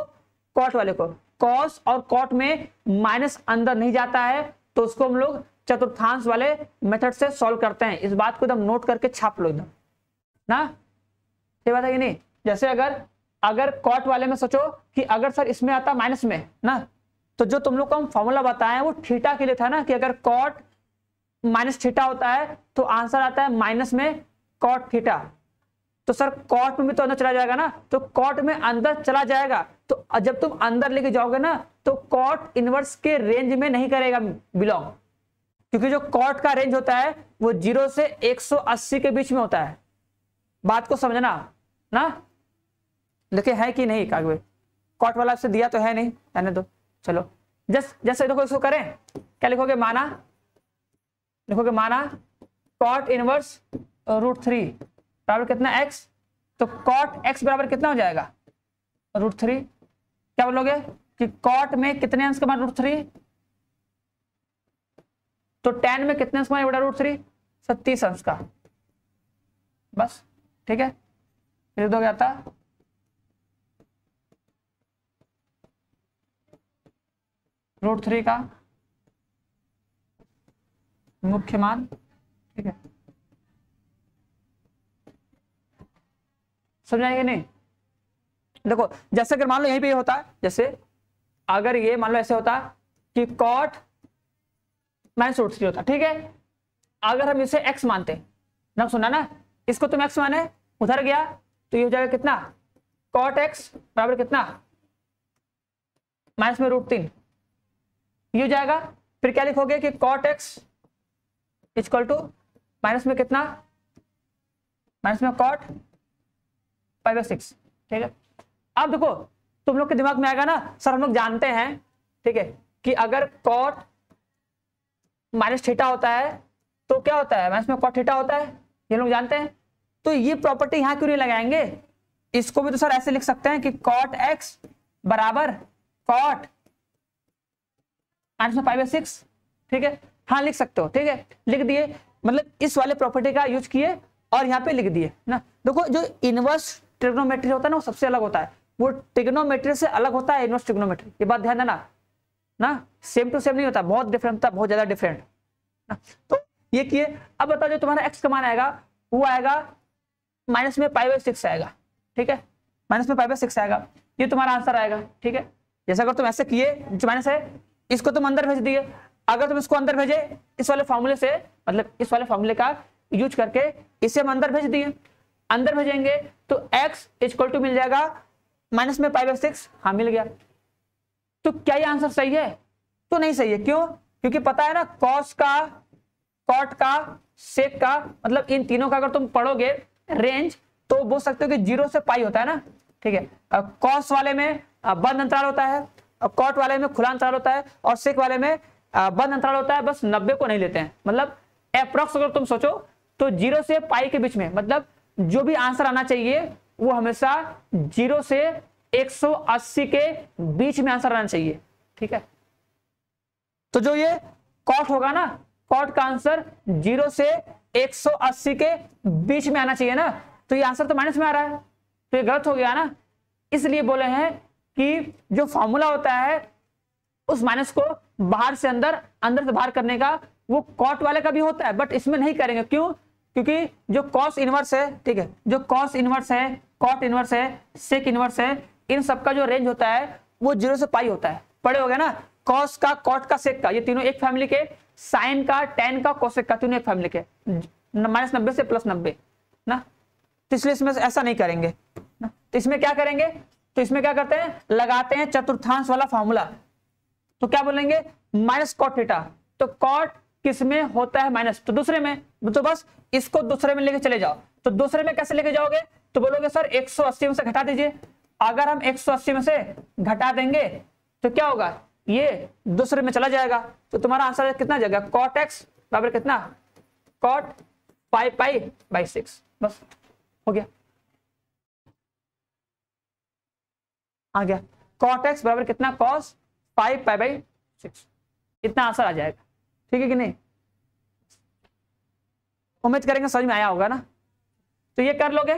Speaker 1: कॉट वाले को, कॉस और कॉट में माइनस अंदर नहीं जाता है, तो उसको हम लोग चतुर्थांश वाले मेथड से सॉल्व करते हैं। इस बात को एकदम नोट करके छाप लो एकदम ना, ये बात है कि नहीं। जैसे अगर कॉट वाले में सोचो कि अगर सर इसमें आता माइनस में ना, तो जो तुम लोग को हम फॉर्मूला बताए वो थीटा के लिए था ना, कि अगर कॉट माइनस थीटा होता है तो आंसर आता है माइनस में कॉट थीटा। तो सर कॉट में भी तो अंदर चला जाएगा ना, तो कॉट में अंदर चला जाएगा, तो जब तुम अंदर लेके जाओगे ना, तो कॉट इनवर्स के रेंज में नहीं करेगा बिलोंग, क्योंकि जो कॉट का रेंज होता है वो 0 से 180 के बीच में होता है। बात को समझना ना, लिखे है कि नहीं कागज, कॉट वाला आपसे दिया तो है नहीं, रहने दो। चलो जैसे देखो इसको करें, क्या लिखोगे, माना, लिखोगे माना कॉट इनवर्स √3 बराबर कितना x, तो कॉट x बराबर कितना हो जाएगा, √3। क्या बोलोगे कि कॉट में कितने अंश का मान √3, तो tan में कितने अंश का मान बड़ा √3, 30 अंश का, बस ठीक है। फिर दोगे आता √3 का मुख्य मान, ठीक है, समझाएंगे नहीं? देखो जैसे अगर मान लो यहीं पे होता है, जैसे अगर ये मान लो ऐसे होता कि cot -√3 होता, ठीक है, अगर हम इसे x मानते ना, सुना ना, इसको तुम x माने, उधर गया तो ये हो जाएगा कितना, cot x बराबर कितना, -√3, ये हो जाएगा। फिर क्या लिखोगे कि cot x equal to minus में कितना, माइनस में cot π/6, ठीक है। अब देखो तुम लोग के दिमाग में आएगा ना, सर हम लोग जानते हैं, ठीक है, कि अगर cot -θ होता है तो क्या होता है, माइनस में cot θ होता है, ये लोग जानते हैं। तो ये प्रॉपर्टी यहां क्यों नहीं लगाएंगे, इसको भी तो सर ऐसे लिख सकते हैं कि cot x बराबर cot -π/6, ठीक है, हाँ लिख सकते हो, ठीक है, लिख दिए, मतलब इस वाले प्रॉपर्टी का यूज किए और यहाँ पे लिख दिए ना। देखो जो इनवर्स ट्रिग्नोमेट्री होता है ना, वो सबसे अलग होता है, वो ट्रिग्नोमेट्री से अलग होता है इनवर्स ट्रिग्नोमेट्री, ये बात ध्यान देना ना, सेम टू सेम नहीं होता, बहुत डिफरेंट होता है, बहुत ज्यादा डिफरेंट ना। तो ये किए। अब बताओ जो तुम्हारा एक्स का मान आएगा वो आएगा माइनस में π/6 आएगा, ठीक है, माइनस में π/6 आएगा, ये तुम्हारा आंसर आएगा, ठीक है। जैसे अगर तुम ऐसे किए, जो माइनस है इसको तुम अंदर भेज दिए, अगर तुम इसको अंदर भेजे इस वाले फॉर्मूले से, मतलब इस वाले फॉर्मूले का यूज करके इसे हम अंदर भेज दिए, अंदर भेजेंगे तो x इक्वल टू मिल जाएगा माइनस में π/6, हाँ मिल गया। तो क्या ये आंसर सही है? तो नहीं सही है, क्यों? क्योंकि पता है ना cos का, cot का, sec का, मतलब इन तीनों का अगर तुम पढ़ोगे रेंज तो बोल सकते हो कि 0 से पाई होता है ना, ठीक है। cos वाले में बंद अंतराल होता है, cot वाले में खुला अंतराल होता है, और sec वाले में बंद अंतराल होता है, बस 90 को नहीं लेते हैं। मतलब अप्रॉक्स अगर तुम सोचो तो 0 से पाई के बीच में, मतलब जो भी आंसर आना चाहिए वो हमेशा 0 से 180 के बीच में आंसर आना चाहिए, ठीक है। तो जो ये cot होगा ना, cot का आंसर 0 से 180 के बीच में आना चाहिए ना, तो ये आंसर तो माइनस में आ रहा है, तो ये गलत हो गया ना। इसलिए बोले हैं कि जो फॉर्मूला होता है उस माइनस को बाहर से अंदर, अंदर से बाहर करने का, वो cot वाले का भी होता है, बट इसमें नहीं करेंगे। क्यों? क्योंकि जो cos इनवर्स है, ठीक है, जो cos इनवर्स है, cot इनवर्स है, sec इनवर्स है, इन सबका जो रेंज होता है वो 0 से पाई होता है। पढ़े हो गए ना, cos का, cot का, sec का, ये तीनों एक फैमिली के, sin का, tan का, cosec का, तीनों एक फैमिली के, -90 से +90 ना। तो इसलिए इसमें ऐसा नहीं करेंगे ना। तो इसमें क्या करेंगे, तो इसमें क्या करते हैं, लगाते हैं चतुर्थांश वाला फॉर्मूला। तो क्या बोलेंगे, -cot θ, तो cot किसमें होता है माइनस, तो दूसरे में, तो बस इसको दूसरे में लेके चले जाओ। तो दूसरे में कैसे लेके जाओगे, तो बोलोगे सर 180 में से घटा दीजिए। अगर हम 180 में से घटा देंगे तो क्या होगा, ये दूसरे में चला जाएगा, तो तुम्हारा आंसर कितना जाएगा, cot x बराबर कितना, cot π/6, बस हो गया, आ गया। cot x बराबर कितना, cos π/6, इतना आंसर आ जाएगा, ठीक है कि नहीं? उम्मीद करेंगे समझ में आया होगा ना। तो ये कर लोगे,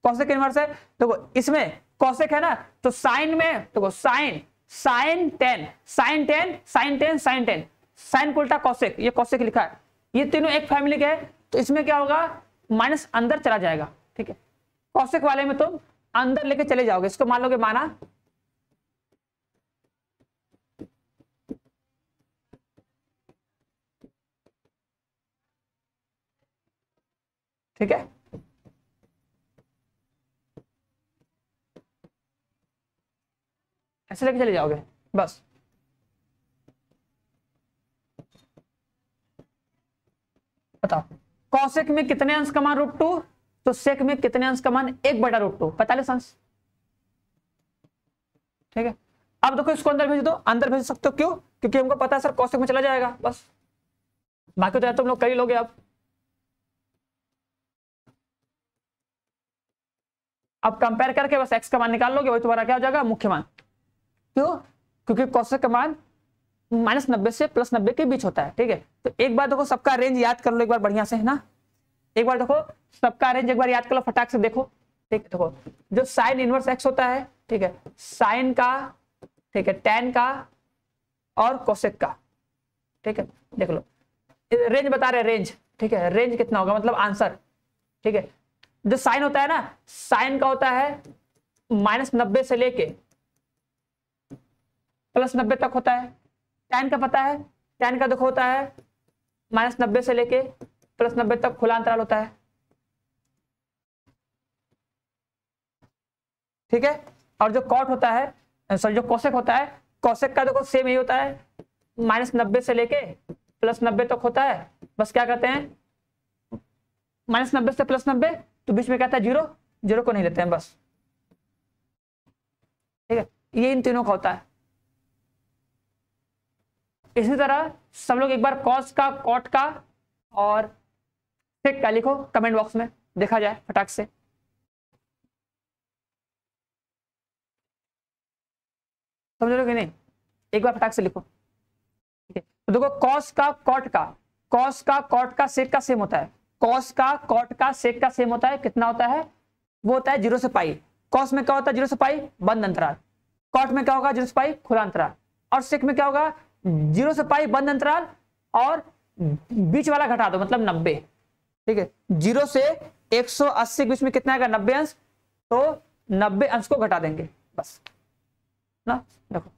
Speaker 1: cosec इनवर्स है, देखो इसमें cosec है ना, तो साइन में देखो sine, sine ten, sine ten, sine ten, sine ten, sine को उल्टा cosec, ये cosec लिखा है, ये तीनों एक फैमिली के है, तो इसमें क्या होगा, माइनस अंदर चला जाएगा, ठीक है। cosec वाले में तुम अंदर लेके चले जाओगे, इसको मान लोगे माना, ठीक है। ऐसे लेके चले जाओगे बस। बताओ cosec में कितने अंश का मान √2, तो sec में कितने अंश का मान 1/√2, 45 अंश, ठीक है। अब देखो इसको अंदर भेज दो, अंदर भेज सकते हो, क्यों? क्योंकि हमको पता है सर cosec में चला जाएगा, बस बाकी तो तुम लोग कर ही लोगे। अब कंपेयर करके बस x का मान निकाल लोगे, वही तुम्हारा क्या हो जाएगा, मुख्य मान। क्यों? क्योंकि cosec का मान -90 से +90 के बीच होता है, ठीक है। तो एक बार देखो सबका रेंज याद कर लो एक बार बढ़िया से, है ना। एक बार देखो सबका रेंज एक बार याद कर लो फटाक से, देखो ठीक है। देखो जो साइन इनवर्स x होता है, ठीक है, साइन का, ठीक है, tan का, और कोसेक का। ठीक है, देख लो रेंज बता रहे, रेंज। ठीक है, रेंज कितना होगा मतलब आंसर। ठीक है, जो साइन होता है ना, साइन का होता है -90 से लेके +90 तक होता है। tan का पता है, tan का देखो होता है -90 से लेके +90 तक खुला अंतराल होता है। ठीक है, और जो कॉट होता है, सॉरी जो कोसेक होता है, कोसेक का देखो सेम यही होता है, -90 से लेके +90 तक होता है। बस क्या कहते हैं, -90 से +90, तो बीच में कहता है 0, 0 को नहीं लेते हैं बस। ठीक है, ये इन तीनों का होता है। इसी तरह सब लोग एक बार कॉस का, कॉट का और सेक का लिखो कमेंट बॉक्स में, देखा जाए फटाक से। समझ लो कि नहीं, एक बार फटाक से लिखो। ठीक है, तो देखो कॉस का, कॉट का, कॉस का, कॉट का, सेक का सेम होता है। कॉस का, कॉट का, सेक का सेम होता है। कितना होता है, वो होता है 0 से पाई। कॉस में क्या होता है 0 से पाई, बंद अंतराल। कॉट में क्या होगा 0 से पाई, खुला अंतराल। और सेक में क्या होगा 0 से पाई बंद अंतराल और बीच वाला घटा दो मतलब 90। ठीक है, 0 से 180 के बीच में कितना आएगा 90 अंश, तो 90 अंश को घटा देंगे बस ना। देखो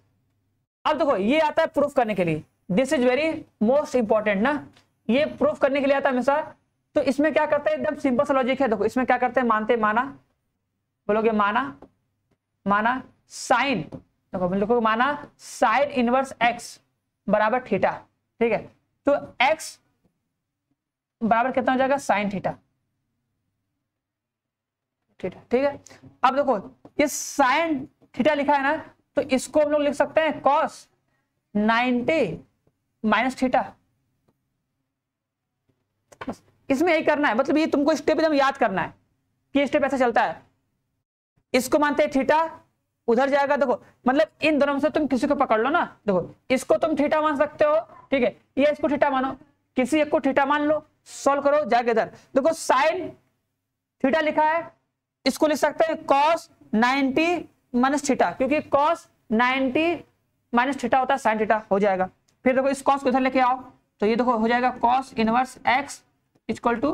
Speaker 1: अब देखो ये आता है प्रूफ करने के लिए, this is very most important ना, ये प्रूफ करने के लिए आता है हमेशा। तो इसमें क्या करते हैं, एकदम सिंपल सा लॉजिक है। देखो इसमें क्या करते हैं, मानते माना, बोलोगे माना, माना साइन, देखो लिखोगे माना साइन इनवर्स एक्स बराबर थीटा। ठीक है, तो एक्स बराबर कितना हो जाएगा, साइन थीटा। थीटा, ठीक है। अब देखो ये साइन थीटा लिखा है ना, तो इसको हम लोग लिख सकते हैं कॉस 90 माइनस थीटा। इसमें यही करना है, मतलब ये तुमको स्टेप एकदम याद करना है कि स्टेप ऐसा चलता है। इसको मानते हैं थीटा, उधर जाएगा। देखो मतलब इन दोनों में से तुम किसी को पकड़ लो ना। देखो इसको तुम थीटा मान सकते हो, ठीक है, ये इसको थीटा मानो, किसी एक को थीटा मान लो, सॉल्व करो जाके इधर। देखो साइन थीटा लिखा है, इसको लिख सकते हैं कॉस 90 माइनस थीटा, क्योंकि कॉस 90 माइनस थीटा होता है साइन थीटा, हो जाएगा। फिर देखो इस कॉस को इधर लेके आओ, तो ये देखो हो जाएगा cos inverse x equal to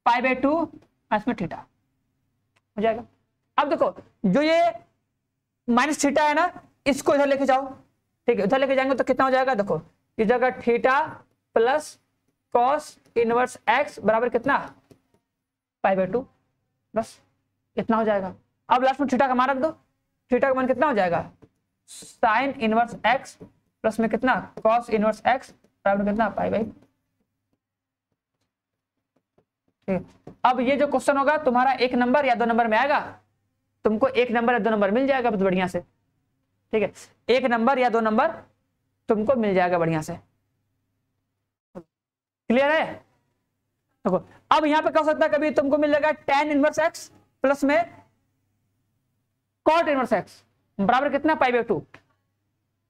Speaker 1: π/2 इसमें थीटा हो जाएगा। अब देखो जो ये माइनस थीटा है ना, इसको इधर लेके जाओ। ठीक है, इधर लेके जाएंगे तो कितना हो जाएगा, देखो इस जगह theta plus cos inverse x बराबर कितना π/2, बस इतना हो जाएगा। अब लास्ट में थीटा का मान रख दो, थीटा का मान कितना हो जाएगा, साइन इनवर्स एक्स प्लस में कितना कॉस इनवर्स एक्स बराबर कितना π/2। अब ये जो क्वेश्चन होगा तुम्हारा 1 नंबर या 2 नंबर में आएगा, तुमको 1 नंबर या 2 नंबर मिल जाएगा बहुत बढ़िया से। ठीक है, 1 नंबर या 2 नंबर तुमको मिल जाएगा बढ़िया से। क्लियर है? देखो अब यहां पे क्या हो सकता है, कभी तुमको मिल जाएगा tan इनवर्स एक्स प्लस में cot इनवर्स एक्स बराबर कितना π/2।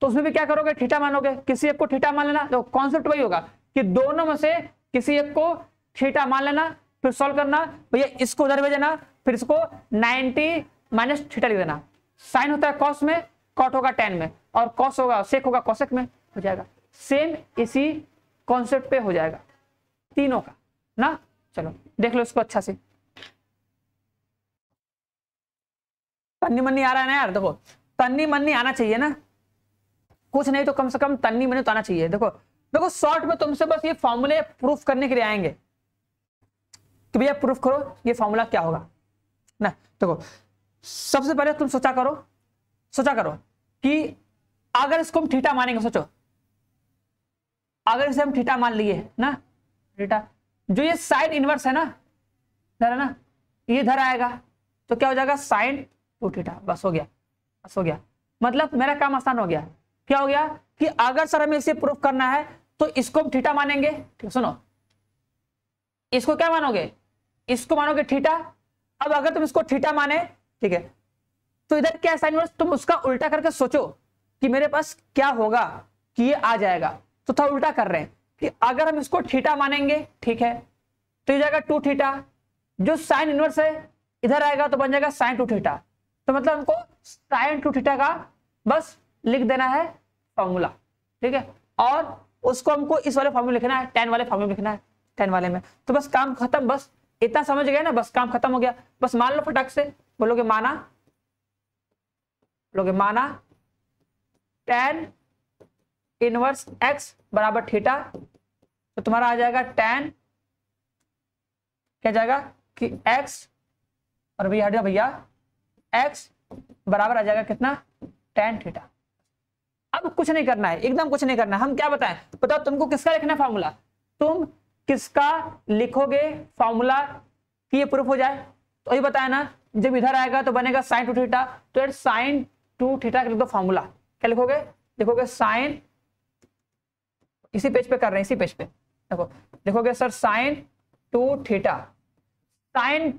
Speaker 1: तो उसमें भी क्या करोगे, थीटा मानोगे, किसी एक को थीटा मान लेना। देखो कॉन्सेप्ट वही होगा कि दोनों में से किसी एक को थीटा मान लेना, फिर सॉल्व करना, भैया इसको उधर भेजना, फिर इसको 90 माइनस थीटा लिख देना। साइन होता है कॉस में, कॉट होगा tan में, और कॉस होगा सेक होगा कोसेक में, हो जाएगा। सेम इसी कॉन्सेप्ट पे हो जाएगा तीनों का ना। चलो देख लो इसको अच्छा से, तन्नी मन्नी आ रहा है ना यार। देखो तन्नी मन्नी आना चाहिए ना, कुछ नहीं तो कम से कम तन्नी मन्नी तो आना चाहिए। देखो देखो शॉर्ट में तुमसे बस ये फॉर्मूले प्रूफ करने के लिए आएंगे कि भैया प्रूफ करो ये फॉर्मूला क्या होगा ना। देखो सबसे पहले तुम सोचा करो कि अगर इसको हम थीटा मानेंगे, सोचो अगर इसे हम थीटा मान लिए ना, थीटा जो ये साइन इनवर्स है ना, इधर है ना, ये इधर आएगा तो क्या हो जाएगा साइन 2 थीटा, बस हो गया, बस हो गया। मतलब मेरा काम आसान हो गया। क्या हो गया कि अगर सर हमें इसे प्रूफ करना है तो इसको हम थीटा मानेंगे। ठीक, सुनो इसको क्या मानोगे, इसको मानोगे थीटा। अब अगर तुम इसको थीटा माने, ठीक है, तो इधर क्या साइन इनवर्स, तुम उसका उल्टा करके सोचो कि मेरे पास क्या होगा कि ये आ जाएगा। तो थोड़ा उल्टा कर रहे हैं कि अगर हम इसको थीटा मानेंगे, ठीक है, तो ये जाएगा 2 थीटा, जो साइन इनवर्स है इधर आएगा तो बन जाएगा साइन 2 थीटा। तो मतलब हमको साइन 2 थीटा का बस लिख देना है फॉर्मूला, ठीक है। और उसको हमको इस वाले फॉर्मूले लिखना है, tan वाले फॉर्मूले लिखना है, tan वाले में। तो बस काम खत्म, बस इतना समझ गए ना, बस काम खत्म हो गया। बस मान लो फटाक से, बोलोगे माना tan इनवर्स x बराबर थीटा, तो तुम्हारा आ जाएगा tan, क्या जाएगा कि x, और भैया हट जाओ भैया, x बराबर आ जाएगा कितना, tan थीटा। अब कुछ नहीं करना है, एकदम कुछ नहीं करना है। हम क्या बताएं, बताओ तुमको किसका लिखना है फॉर्मूला, तुम किसका लिखोगे फॉर्मूला कि ये प्रूफ हो जाए। तो ये बताया ना, जब इधर आएगा तो बनेगा sin 2 थीटा, तो यार sin 2 थीटा का लिख दो फॉर्मूला। क्या लिखोगे, लिखोगे sin, इसी पेज पे कर रहे हैं, इसी पेज पे देखो, लिखोगे sir sin 2 theta. sin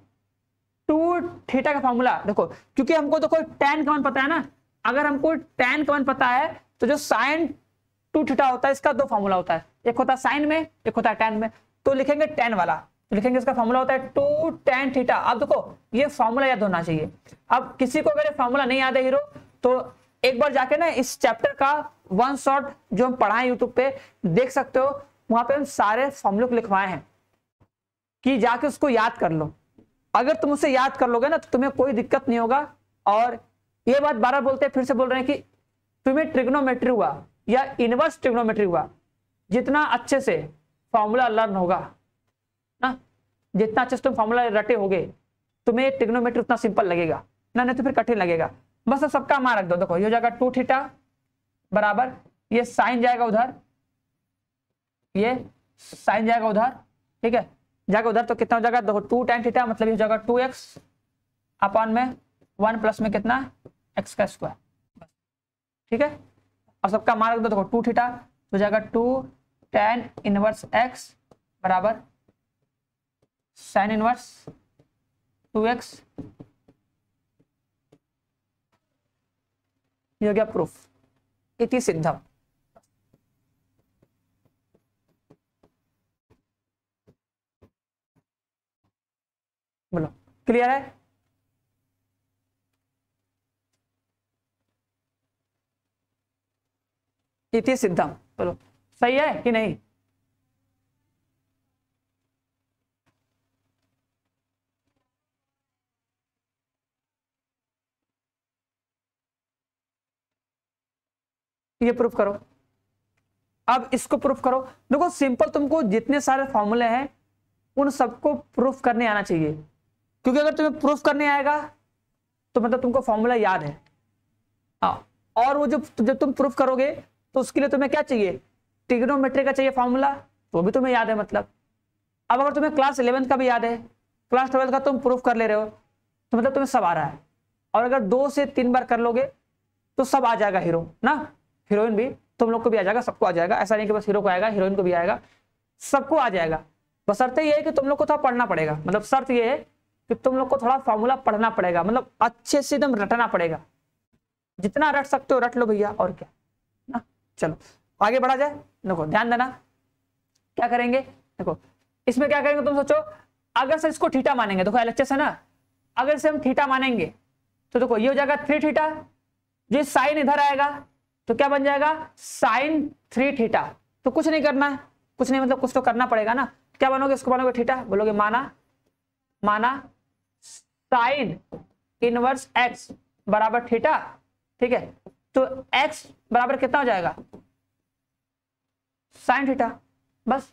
Speaker 1: 2 theta का फॉर्मूला देखो, क्योंकि हमको देखो tan का मान पता है ना, अगर हमको tan का मान पता है तो जो sin 2 थीटा होता है इसका दो फॉर्मूला होता है, एक होता है sin में, एक होता है tan में। तो लिखेंगे tan वाला, तो लिखेंगे इसका फॉर्मूला होता है 2 tan थीटा। अब देखो ये फॉर्मूला याद होना चाहिए। अब किसी को अगर ये फॉर्मूला नहीं याद है हीरो, तो एक बार जाके ना इस चैप्टर का वन शॉट जो हम पढ़ाए यूट्यूब पे देख सकते हो, वहां पे हम सारे फॉर्मूले को लिखवाए हैं कि जाके उसको याद कर लो। अगर तुम उसे याद कर लोगे ना तो तुम्हें कोई दिक्कत नहीं होगा। और ये बात बार बोलते हैं, फिर से बोल रहे हैं कि तुम्हें ट्रिग्नोमेट्री हुआ या इनवर्स ट्रिग्नोमेट्री हुआ, जितना अच्छे से फॉर्मूला लर्न होगा ना, जितना अच्छे से तुम फॉर्मूला रटे होगे, तुम्हें ट्रिग्नोमेट्री उतना सिंपल लगेगा ना, नहीं तो फिर कठिन लगेगा। बस सबका मान रख दो, देखो ये हो जाएगा 2 थीटा बराबर, ये साइन जाएगा उधर, ये साइन जाएगा उधर, ठीक है, जाएगा उधर, तो कितना हो जाएगा, देखो 2 tan थीटा मतलब ये हो जाएगा 2x अपॉन में 1 प्लस में कितना x का स्क्वायर, ठीक है। और सबका मान रख दो, देखो 2 थीटा हो जाएगा 2 tan इनवर्स x बराबर साइन इनवर्स 2x, ये हो गया प्रूफ, इति सिद्धम। बोलो क्लियर है। इति सिद्धम, बोलो सही है कि नहीं। ये प्रूफ करो, अब इसको प्रूफ करो। देखो सिंपल, तुमको जितने सारे फॉर्मूले हैं उन सबको प्रूफ करने आना चाहिए, क्योंकि अगर तुम्हें प्रूफ करने आएगा तो मतलब तुमको फॉर्मूला याद है। हाँ, और वो जब तुम प्रूफ करोगे तो उसके लिए तुम्हें क्या चाहिए, ट्रिग्नोमेट्री का चाहिए फॉर्मूला, वो भी तुम्हें याद है मतलब। अब अगर तुम्हें क्लास 11th का भी याद है, क्लास 12th का तुम प्रूफ कर ले रहे हो, तो मतलब तुम्हें सब आ रहा है। और अगर 2 से 3 बार कर लोगे तो सब आ जाएगा, हीरो ना, हीरोइन भी तुम लोग को भी आ जाएगा, सबको आ जाएगा। ऐसा नहीं कि बस हीरो को आएगा, हीरोइन को भी आएगा, सबको आ जाएगा। बस शर्त ये है कि तुम लोग को थोड़ा पढ़ना पड़ेगा, मतलब शर्त ये है कि तुम लोग को थोड़ा फॉर्मूला पढ़ना पड़ेगा, मतलब अच्छे से एकदम रटना पड़ेगा। जितना रट सकते हो रट लो भैया, और क्या ना। चलो आगे बढ़ा जाए। देखो ध्यान देना क्या करेंगे, देखो इसमें क्या करेंगे तुम सोचो। अगर से इसको थीटा मानेंगे, देखो एलएचएस है ना, अगर से हम थीटा मानेंगे तो देखो ये हो जाएगा 3 थीटा, जो साइन इधर आएगा तो क्या बन जाएगा साइन 3 थीटा। तो कुछ नहीं करना है, कुछ नहीं मतलब कुछ तो करना पड़ेगा ना। क्या बनोगे, इसको बनोगे थीटा, बोलोगे माना साइन इनवर्स x बराबर थीटा, ठीक है। तो x बराबर कितना हो जाएगा साइन थीटा। बस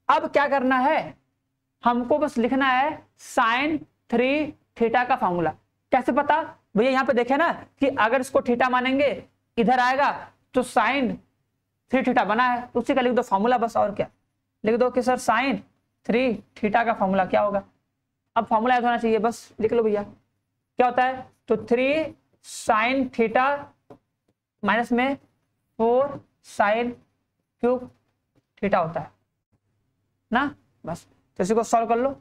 Speaker 1: अब क्या करना है, हमको बस लिखना है साइन 3 थीटा का फॉर्मूला। कैसे पता, भैया यहाँ पे देखे ना कि अगर इसको थीटा मानेंगे इधर आएगा तो साइन 3 थीटा बना है, तो उसी का लिख दो फॉर्मूला बस। और क्या लिख दो कि सर साइन 3 थीटा का फॉर्मूला क्या होगा। अब फॉर्मूला याद होना चाहिए, बस लिख लो भैया क्या होता है। तो 3 साइन थीटा माइनस में 4 साइन क्यूब थीटा होता है ना। बस तो इसी को सॉल्व कर लो।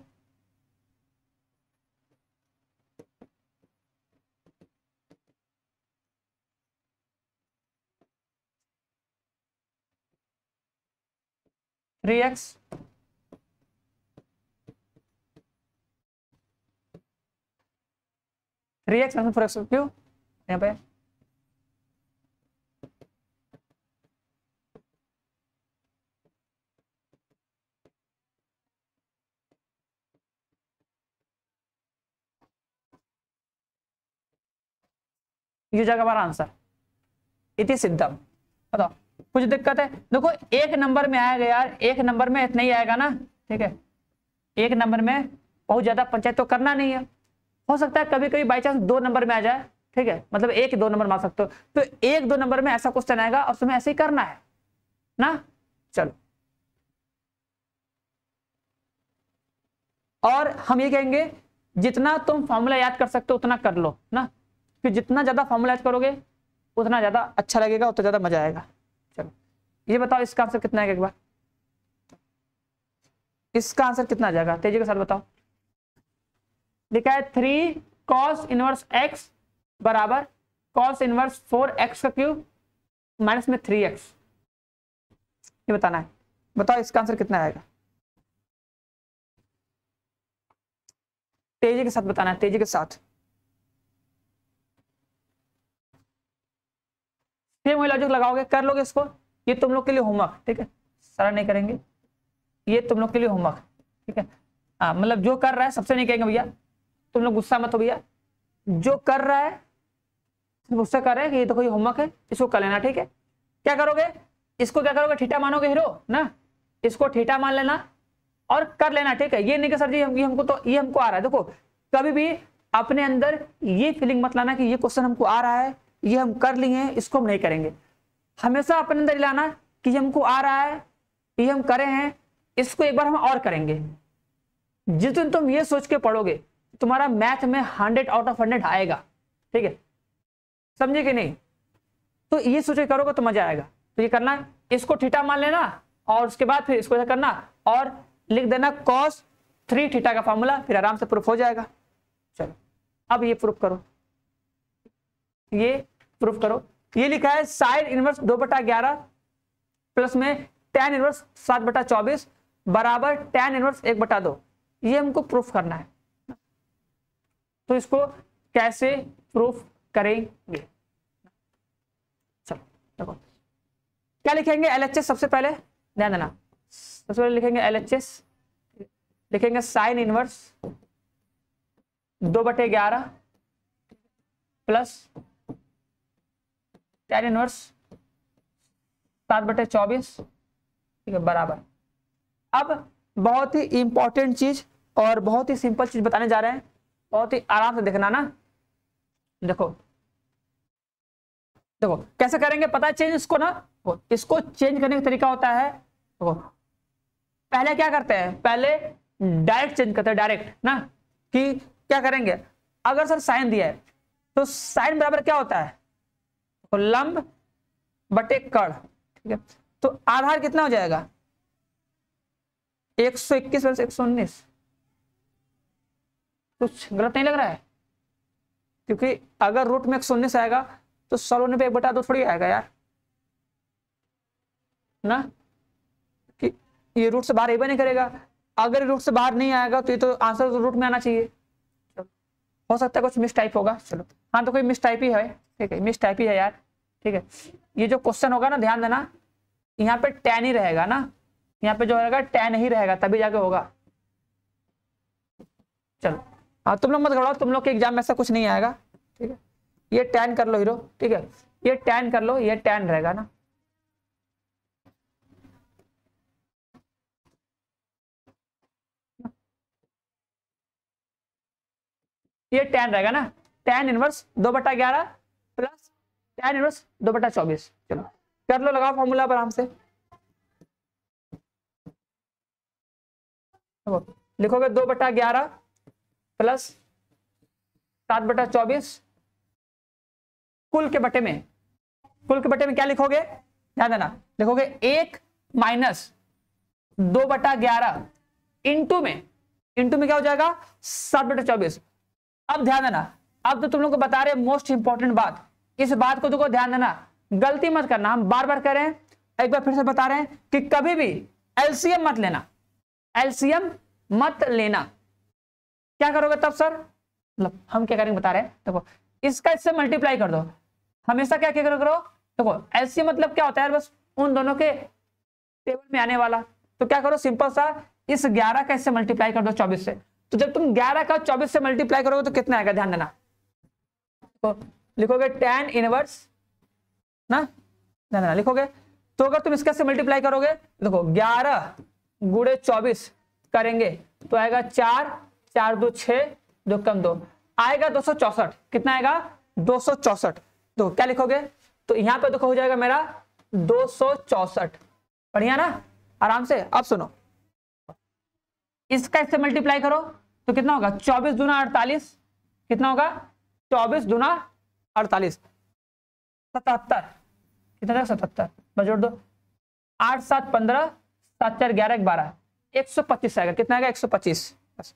Speaker 1: Three x four x cube, यहाँ पे ये हो जाएगा हमारा आंसर, इति सिद्धम। बताओ कुछ दिक्कत है? देखो एक नंबर में आएगा यार, एक नंबर में इतना ही आएगा ना, ठीक है, एक नंबर में बहुत ज्यादा पंचायत तो करना नहीं है। हो सकता है कभी कभी बाई चांस 2 नंबर में आ जाए, ठीक है, मतलब 1-2 नंबर मार सकते हो, तो 1-2 नंबर में ऐसा क्वेश्चन आएगा और तुम्हें ऐसे ही करना है ना। चलो, और हम ये कहेंगे जितना तुम फॉर्मूला याद कर सकते हो उतना कर लो ना, कि जितना ज्यादा फॉर्मूला याद करोगे उतना ज्यादा अच्छा लगेगा, उतना ज्यादा मजा आएगा। चलो ये बताओ इसका आंसर कितना आएगा, एक बार इसका आंसर कितना आ जाएगा तेजी के साथ बताओ। लिखा है 3 cos इनवर्स x बराबर cos इनवर्स 4x का क्यूब माइनस में 3x, ये बताना है। बताओ इसका आंसर कितना आएगा, तेजी के साथ बताना है, तेजी के साथ। सेम वही लॉजिक लगाओगे, कर लोगे इसको, ये तुम लोग के लिए होमवर्क, ठीक है, सारा नहीं करेंगे, ये तुम लोग के लिए होमवर्क, ठीक है। हाँ मतलब जो कर रहा है सबसे नहीं कहेंगे भैया, तुम लोग गुस्सा मत हो भैया, जो कर रहा है सिर्फ उससे कर रहे हैं कि ये तो कोई होमवर्क है, इसको कर लेना, ठीक है। क्या करोगे, इसको क्या करोगे, थीटा मानोगे हीरो ना, इसको थीटा मान लेना और कर लेना, ठीक है। ये नहीं कि सर जी ये हमको तो ये हमको आ रहा है। देखो कभी भी अपने अंदर ये फीलिंग मत लाना कि ये क्वेश्चन हमको आ रहा है, ये हम कर लिए हैं, इसको हम नहीं करेंगे। हमेशा अपने अंदर लाना कि हमको आ रहा है, ये हम करे हैं, इसको एक बार हम और करेंगे। जिस दिन तुम ये सोच के पढ़ोगे तुम्हारा मैथ में 100 आउट ऑफ 100 आएगा, ठीक है, समझे कि नहीं। तो ये सोच के करोगे तो मजा आएगा। तो ये करना है, इसको थीटा मान लेना और उसके बाद फिर इसको करना और लिख देना cos 3 थीटा का फॉर्मूला, फिर आराम से प्रूफ हो जाएगा। चलो अब ये प्रूफ करो, ये प्रूफ करो। ये लिखा है साइन इनवर्स 2/11 प्लस में tan इनवर्स 7/24 बराबर tan इनवर्स 1/2, ये हमको प्रूफ करना है। तो इसको कैसे प्रूफ करेंगे, चलो देखो क्या लिखेंगे, LHS सबसे पहले ध्यान देना, सबसे पहले लिखेंगे LHS, लिखेंगे sine inverse 2/11 plus tan inverse 7/24, ठीक है, बराबर। अब बहुत ही इंपॉर्टेंट चीज और बहुत ही सिंपल चीज बताने जा रहे हैं, बहुत ही आराम से देखना ना। देखो देखो कैसे करेंगे पता है चेंज इसको ना, इसको चेंज करने का तरीका होता है। देखो पहले क्या करते हैं, पहले डायरेक्ट चेंज करते हैं, डायरेक्ट ना, कि क्या करेंगे, अगर सर साइन दिया है तो साइन बराबर क्या होता है, तो लंब बटे कर्ण, ठीक है। तो आधार कितना हो जाएगा 121 वर्सेस 119, कुछ गलत नहीं लग रहा है, क्योंकि अगर रूट में 119 आएगा तो सॉल्व होने पे 1/2 थोड़ी आएगा यार ना, कि ये रूट से बाहर नहीं करेगा। अगर रूट से बाहर नहीं आएगा तो ये तो आंसर तो रूट में आना चाहिए। हो सकता है कुछ मिस टाइप होगा, चलो हाँ तो कोई मिस टाइप ही है, ठीक है, मिस टाइप ही है यार, ठीक है। ये जो क्वेश्चन होगा ना ध्यान देना, यहाँ पे tan ही रहेगा ना, यहाँ पे जो रहेगा tan ही रहेगा, तभी जाके होगा। चलो हाँ तुम लोग मत घबराओ, तुम लोग के एग्जाम में ऐसा कुछ नहीं आएगा, ठीक है। ये tan कर लो हीरो, ठीक है, ये tan कर लो, ये tan रहेगा ना, ये tan रहेगा ना, tan inverse 2/11 plus tan inverse 2/24। चलो कर लो, लगाओ फॉर्मूला पर आराम से, लिखोगे 2/11 प्लस 7/24 कुल के बटे में, कुल के बटे में क्या लिखोगे ध्यान देना, लिखोगे 1 माइनस 2/11 इंटू में क्या हो जाएगा 7/24। अब ध्यान देना, अब तो तुम लोग को बता रहे मोस्ट इंपॉर्टेंट बात, इस बात को तुमको ध्यान देना, गलती मत करना, हम बार बार कह रहे हैं, एक बार फिर से बता रहे हैं कि कभी भी एलसीएम मत लेना, एलसीएम मत लेना। क्या करोगे तब सर, मतलब हम क्या करेंगे बता रहे हैं, देखो इसका इससे मल्टीप्लाई कर दो, हमेशा क्या क्या करो, देखो एलसीएम मतलब क्या होता है, बस उन दोनों के टेबल में आने वाला। तो क्या करो सिंपल सा, इस 11 का इससे मल्टीप्लाई कर दो 24 से, तो जब तुम 11 का 24 से मल्टीप्लाई करोगे तो कितना आएगा ध्यान देना, तो लिखोगे tan इनवर्स ना, ना लिखोगे। तो अगर तुम इसका से मल्टीप्लाई करोगे, देखो 11 गुणे 24 करेंगे तो आएगा 4, 4 2 6, 2 कम 2 आएगा 264। कितना आएगा? 264। तो क्या लिखोगे? तो यहां पे देखो हो जाएगा मेरा 264। बढ़िया ना, आराम से। अब सुनो, इसका इससे मल्टीप्लाई करो तो कितना होगा? 24 दूना 48। कितना होगा? 24 दूना 48, 77। कितना था? 77। बस जोड़ दो, 8 7 15, 7 4 11 12, 125 आएगा। कितना आएगा? 125। बस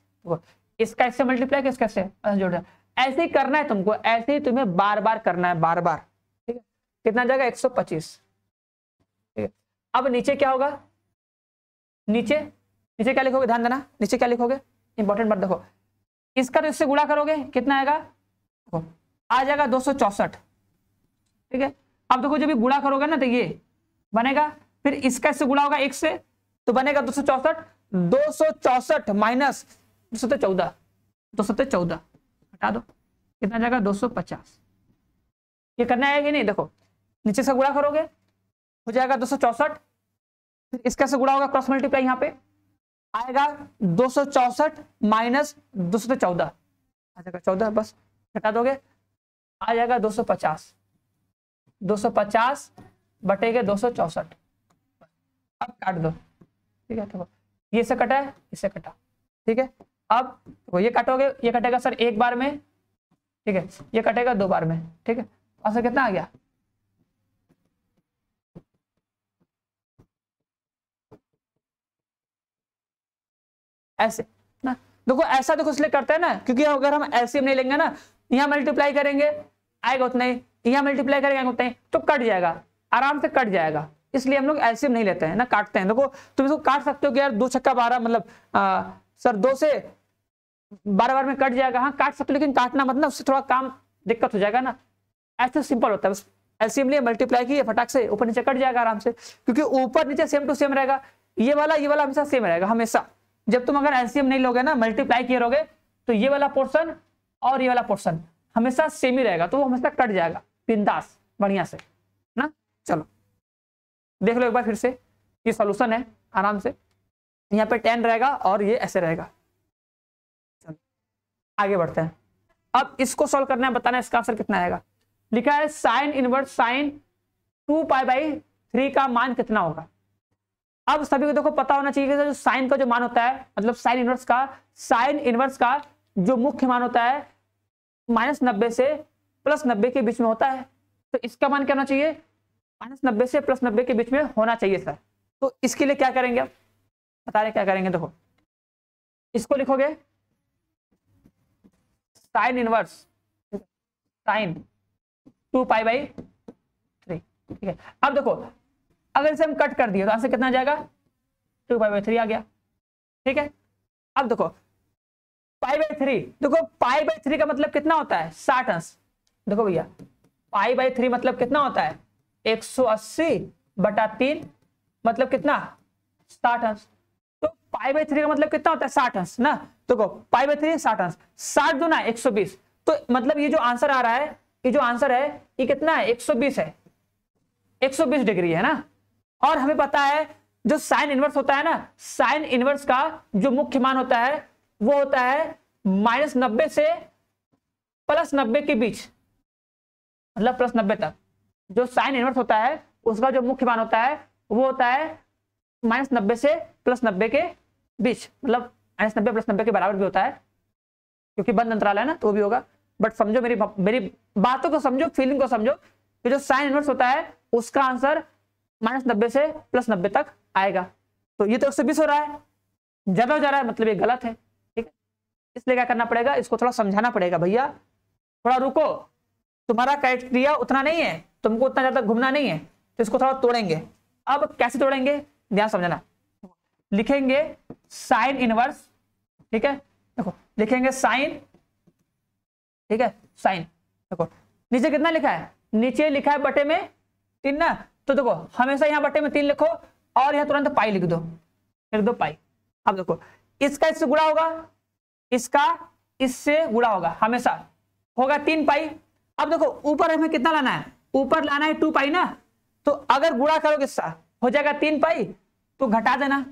Speaker 1: इसका इससे मल्टीप्लाई, किसका से जोड़ दो। ऐसे ही करना है तुमको, ऐसे ही तुम्हें बार बार करना है, बार बार। ठीक है, कितना जाएगा? 125। ठीक है, अब नीचे क्या होगा? नीचे नीचे क्या लिखोगे? ध्यान देना, नीचे क्या लिखोगे? इंपॉर्टेंट बात देखो, इसका तो इससे गुणा करोगे, कितना आएगा? आ जाएगा 264। ठीक है, अब देखो जब भी गुणा करोगे ना तो ये बनेगा, फिर इसका इससे गुणा होगा 1 से तो बनेगा 264। 264 माइनस 214, 214 हटा दो, कितना जाएगा? 250। ये करना है कि नहीं? देखो नीचे से गुणा करोगे हो जाएगा 264, फिर इसका से गुणा होगा, क्रॉस मल्टीप्लाई यहाँ पे आएगा 264 माइनस 214 आ जाएगा 14। बस हटा दोगे, आ जाएगा 250। 250 बटेगे 264। अब काट दो। ठीक है, देखो ये से कटा है, इससे कटा। ठीक है, अब तो ये काटोगे, ये कटेगा सर एक बार में। ठीक है, ये कटेगा 2 बार में। ठीक है, आंसर कितना आ गया? ऐसे ना, देखो ऐसा देखो इसलिए करते हैं ना, क्योंकि अगर हम एलसीएम नहीं लेंगे ना, यहाँ मल्टीप्लाई करेंगे आएगा उतना ही, यहाँ मल्टीप्लाई करेंगे उतना ही, तो कट जाएगा, आराम से कट जाएगा। इसलिए हम लोग एलसीएम नहीं लेते हैं ना, काटते हैं। देखो तुम इसको काट सकते हो कि यार 2 छक्का 12, मतलब सर 2 से 12 बार में कट जाएगा। हाँ काट सकते हो, लेकिन काटना मतलब उससे थोड़ा काम दिक्कत हो जाएगा ना। ऐसे सिंपल होता है, बस एलसीएम लिए मल्टीप्लाई किए, फटाक से ऊपर नीचे कट जाएगा आराम से, क्योंकि ऊपर नीचे सेम टू सेम रहेगा। ये वाला हमेशा सेम रहेगा, हमेशा। जब तुम अगर एलसीएम नहीं लोगे ना, मल्टीप्लाई किए रहोगे, तो ये वाला पोर्शन और ये वाला पोर्शन हमेशा सेम ही रहेगा, तो वो हमेशा कट जाएगा बिंदास बढ़िया से ना। चलो देख लो एक बार फिर से, ये सॉल्यूशन है आराम से। यहाँ पे 10 रहेगा और ये ऐसे रहेगा। चलो आगे बढ़ते हैं। अब इसको सॉल्व करना है, बताना है इसका आंसर कितना आएगा। लिखा है साइन इनवर्स साइन 2π/3 का मान कितना होगा। अब सभी को देखो पता होना चाहिए कि जो साइन का जो मान होता है, मतलब साइन इनवर्स का जो मुख्य मान होता है -90 से +90 के बीच में होता है। तो इसका मान क्या होना चाहिए? -90 से +90 के बीच में होना चाहिए सर। तो इसके लिए क्या करेंगे, अब बता रहे क्या करेंगे। देखो इसको लिखोगे साइन इनवर्स साइन 2π/3। ठीक है, अब देखो अगर इसे हम कट कर दिए तो आंसर कितना आ जाएगा? 2π/3 आ गया। ठीक है, अब देखो π/3, देखो π/3 का मतलब कितना होता है? 60 अंश। देखो भैया π/3 मतलब कितना होता है? 180/3 मतलब कितना? 60 अंश। तो π/3 का मतलब कितना होता है? 60 अंश ना। देखो π/3 60 अंश, 60 दूना 120। तो मतलब ये जो आंसर आ रहा है, ये जो आंसर है ये कितना है? 120 है, 120 डिग्री है ना। और हमें पता है जो साइन इनवर्स होता है ना, साइन इनवर्स का जो मुख्य मान होता है वो होता है -90 से +90 के बीच, मतलब +90 तक। जो साइन इनवर्स होता है उसका जो मुख्य मान होता है वो होता है -90 से +90 के बीच, मतलब -90 +90 के बराबर भी होता है, क्योंकि बंद अंतराल है ना, तो भी होगा। बट समझो मेरी बातों को समझो, फीलिंग को समझो कि जो साइन इनवर्स होता है उसका आंसर -90 से +90 तक आएगा। तो ये तो 120 हो रहा है, ज्यादा हो जा रहा है, मतलब ये गलत है। ठीक है, इसलिए क्या करना पड़ेगा, इसको थोड़ा समझाना पड़ेगा। भैया थोड़ा रुको, तुम्हारा क्राइटेरिया उतना नहीं है, तुमको उतना ज्यादा घूमना नहीं है, तो इसको थोड़ा तोड़ेंगे। अब कैसे तोड़ेंगे, ध्यान समझना। लिखेंगे साइन इनवर्स, ठीक है, देखो लिखेंगे साइन, ठीक है, साइन। देखो नीचे कितना लिखा है? नीचे लिखा है बटे में 3 ना, तो देखो हमेशा यहाँ बटे में 3 लिखो और यहाँ तुरंत पाई लिख दो, लिख दो पाई। अब देखो इसका इससे गुणा होगा, इसका इससे गुणा होगा, हमेशा होगा 3 पाई। अब देखो ऊपर हमें कितना लाना है, ऊपर लाना है 2 पाई ना, तो अगर गुणा करोगे इसका हो जाएगा 3 पाई, तो घटा देना,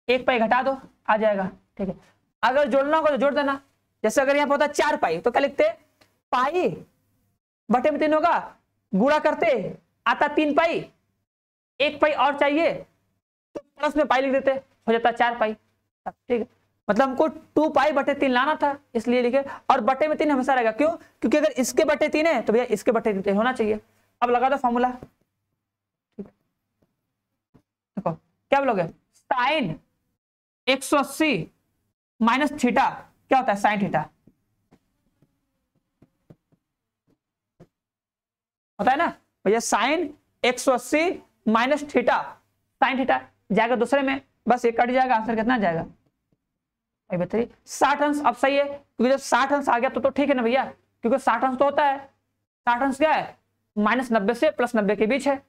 Speaker 1: 1 पाई घटा दो आ जाएगा, ठीक है। अगर जोड़ना होगा तो जोड़ देना, जैसे अगर यहाँ पे होता 4 पाई तो क्या लिखते, पाई बटे में 3 होगा, गुणा करते आता 3 पाई, 1 पाई और चाहिए तो प्लस में पाई लिख देते, हो जाता 4 पाई, ठीक है। मतलब हमको 2 पाई बटे 3 लाना था इसलिए लिखे, और बटे में 3 हमेशा रहेगा, क्यों, क्योंकि अगर इसके बटे 3 है तो भैया इसके बटे 3 होना चाहिए। अब लगा दो फॉर्मूला, देखो क्या बोलोगे, साइन 180 माइनस थीटा क्या होता है, साइन थीटा होता है ना भैया, sine 180 minus theta, sine theta जाएगा दूसरे में, बस एक कट जाएगा, आंसर कितना जाएगा भाई बताइए, 60 अंश। अब सही है, क्योंकि जब 60 अंश आ गया तो ठीक है ना भैया, क्योंकि 60 अंश तो होता है, 60 अंश क्या है, -90 से +90 के बीच है,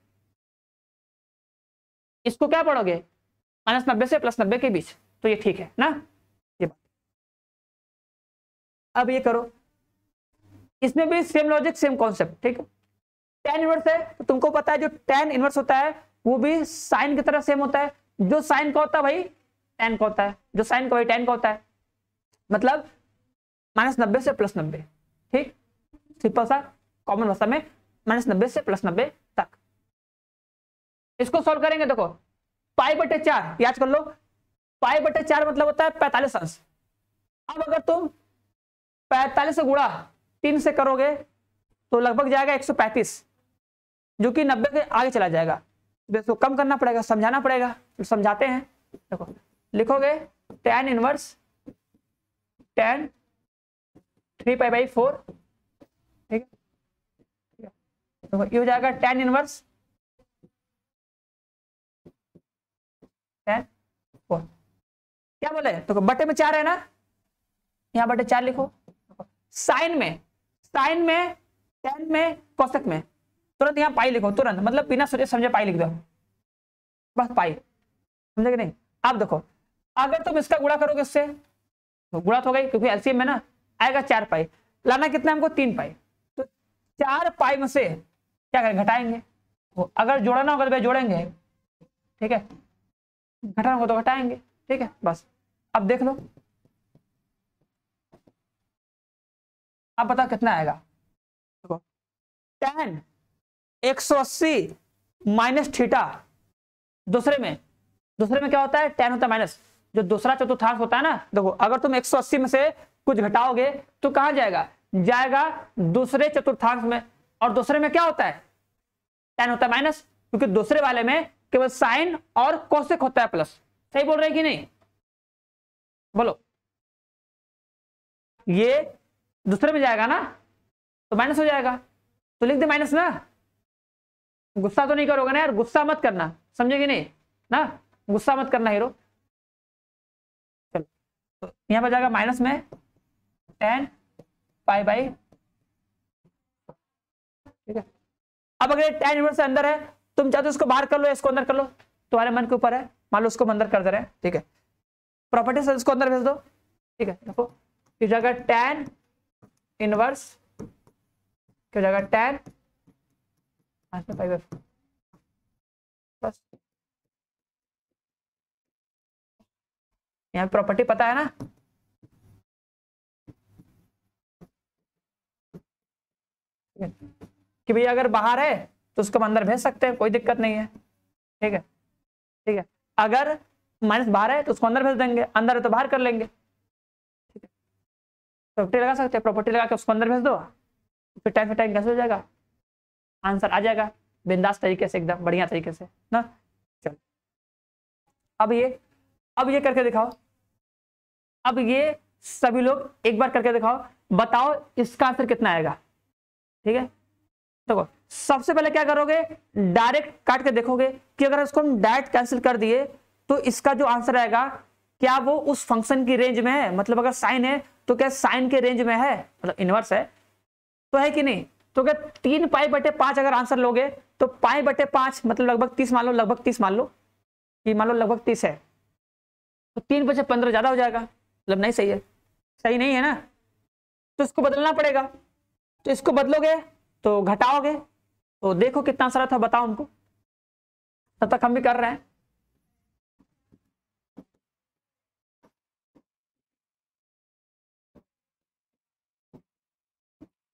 Speaker 1: इसको क्या पढ़ोगे, -90 से +90 के बीच, तो ये ठीक है ना, ये बात। अब ये करो, इसमें भी सेम लॉजिक सेम कॉन्सेप्ट, ठीक है। tan इनवर्स है तो तुमको पता है जो tan इनवर्स होता है वो भी साइन की तरह सेम होता है, जो साइन का होता है भाई tan का होता है, जो साइन का भाई tan का होता है, मतलब -90 से +90, ठीक, सिंपल सा कॉमन भाषा में -90 से +90 तक। इसको सॉल्व करेंगे, देखो पाई बटे 4 याद कर लो, पाई बटे 4 मतलब होता है 45 अंश। अब अगर तुम 45 से गुणा 3 से करोगे तो लगभग जाएगा 135, जो कि 90 के आगे चला जाएगा, इसको कम करना पड़ेगा, समझाना पड़ेगा, तो समझाते हैं। देखो लिखोगे tan इनवर्स tan 3π/4, ठीक है, तो ये हो जाएगा tan इनवर्स tan 4, क्या बोले, तो बटे में 4 है ना, यहाँ बटे 4 लिखो, साइन में tan में कोसेक में तुरंत यहाँ पाई लिखो, तुरंत, मतलब बिना सोचे समझे पाई लिख दो, बस पाई, समझे कि नहीं। अब देखो अगर तुम इसका गुणा करोगे इससे तो गुणा तो हो गई, क्योंकि एलसीएम में ना आएगा 4 पाई, लाना कितना हमको 3 पाई, तो 4 पाई में से क्या करें, घटाएंगे, तो अगर जोड़ना होगा तो भाई जोड़ेंगे, ठीक है, घटाना होगा तो घटाएंगे, ठीक है, बस। अब देख लो, अब बता कितना आएगा, देखो tan 180 माइनस थीटा, दूसरे में क्या होता है, tan होता है माइनस, जो दूसरा चतुर्थांश होता है ना, देखो अगर तुम 180 में से कुछ घटाओगे तो कहां जाएगा, दूसरे चतुर्थांश में, और दूसरे में क्या होता है, tan होता है माइनस, क्योंकि दूसरे वाले में केवल साइन और कोसेक होता है प्लस, सही बोल रहे कि नहीं, बोलो, ये दूसरे में जाएगा ना तो माइनस हो जाएगा, तो लिख दे माइनस ना, गुस्सा तो नहीं करोगे ना यार, गुस्सा मत करना, समझे कि नहीं ना, गुस्सा मत करना हीरो। चलो तो यहां पर जाएगा माइनस में tan π/, ठीक है। अब अगर tan इनवर्स अंदर है, तुम चाहते हो इसको बाहर कर लो, इसको अंदर कर लो, तुम्हारे मन के ऊपर है, मान लो उसको अंदर कर दे रहे हैं, ठीक है, प्रॉपर्टी से इसको अंदर भेज दो, ठीक है। देखो इस जगह tan इनवर्स क्या हो जाएगा, tan π/4, बस यहाँ प्रॉपर्टी पता है ना, कि भैया अगर बाहर है तो उसको अंदर भेज सकते हैं, कोई दिक्कत नहीं है, ठीक है, ठीक है। अगर माइनस बाहर है तो उसको अंदर भेज देंगे, अंदर है तो बाहर कर लेंगे, ठीक है। प्रॉपर्टी लगा सकते हैं, प्रॉपर्टी लगा के उसको अंदर भेज दो, फिर टाइम कैसे हो जाएगा, आंसर आ जाएगा बिंदास तरीके से, एकदम बढ़िया तरीके से ना। चलो अब ये करके दिखाओ, अब ये सभी लोग एक बार करके दिखाओ, बताओ इसका आंसर कितना आएगा, ठीक है। देखो सबसे पहले क्या करोगे, डायरेक्ट काट के देखोगे कि अगर इसको हम डायरेक्ट कैंसिल कर दिए तो इसका जो आंसर आएगा क्या वो उस फंक्शन की रेंज में है, मतलब अगर साइन है तो क्या साइन के रेंज में है, मतलब इनवर्स है तो है कि नहीं, तो क्या 3π/5 अगर आंसर लोगे तो π/5 मतलब लगभग 30 मान लो, लगभग 30 मान लो, कि मान लो लगभग 30 है, तो 3/15 ज्यादा हो जाएगा, मतलब नहीं सही है, सही नहीं है ना, तो इसको बदलना पड़ेगा, तो इसको बदलोगे तो घटाओगे, तो देखो कितना सारा था, बताओ हमको। तब तक हम भी कर रहे हैं।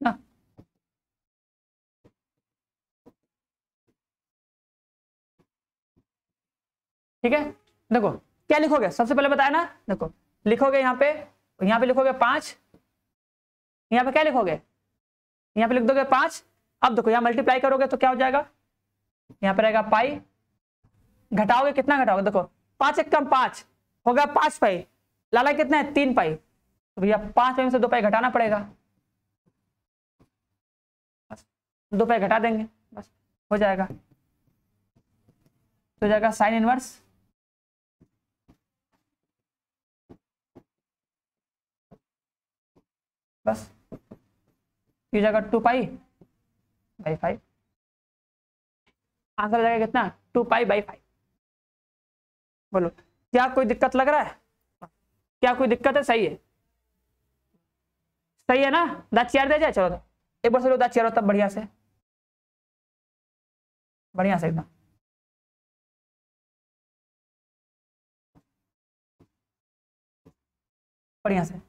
Speaker 1: ना ठीक है, देखो क्या लिखोगे, सबसे पहले बताया ना, देखो लिखोगे यहाँ पे लिखोगे 5, यहाँ पे क्या लिखोगे, यहाँ पे लिख दोगे 5। अब देखो यहाँ मल्टीप्लाई करोगे तो क्या हो जाएगा, यहाँ पे रहेगा पाई, घटाओगे कितना घटाओगे, देखो 5 एक कम 5 होगा 5 पाई, लाला कितना है 3 पाई, तो भैया 5 पाई में से 2 पाई घटाना पड़ेगा, बस 2 पाई घटा देंगे, बस हो जाएगा, तो हो जाएगा साइन इनवर्स, बस ये जाएगा 2 पाई बाई 5, आंसर हो जाएगा कितना 2 पाई बाई 5। बोलो क्या कोई दिक्कत लग रहा है, क्या कोई दिक्कत है, सही है, सही है ना, दांत चियार दे जाए, चलो तो एक बार से दांत चियारो तब बढ़िया से, बढ़िया से एकदम, बढ़िया से,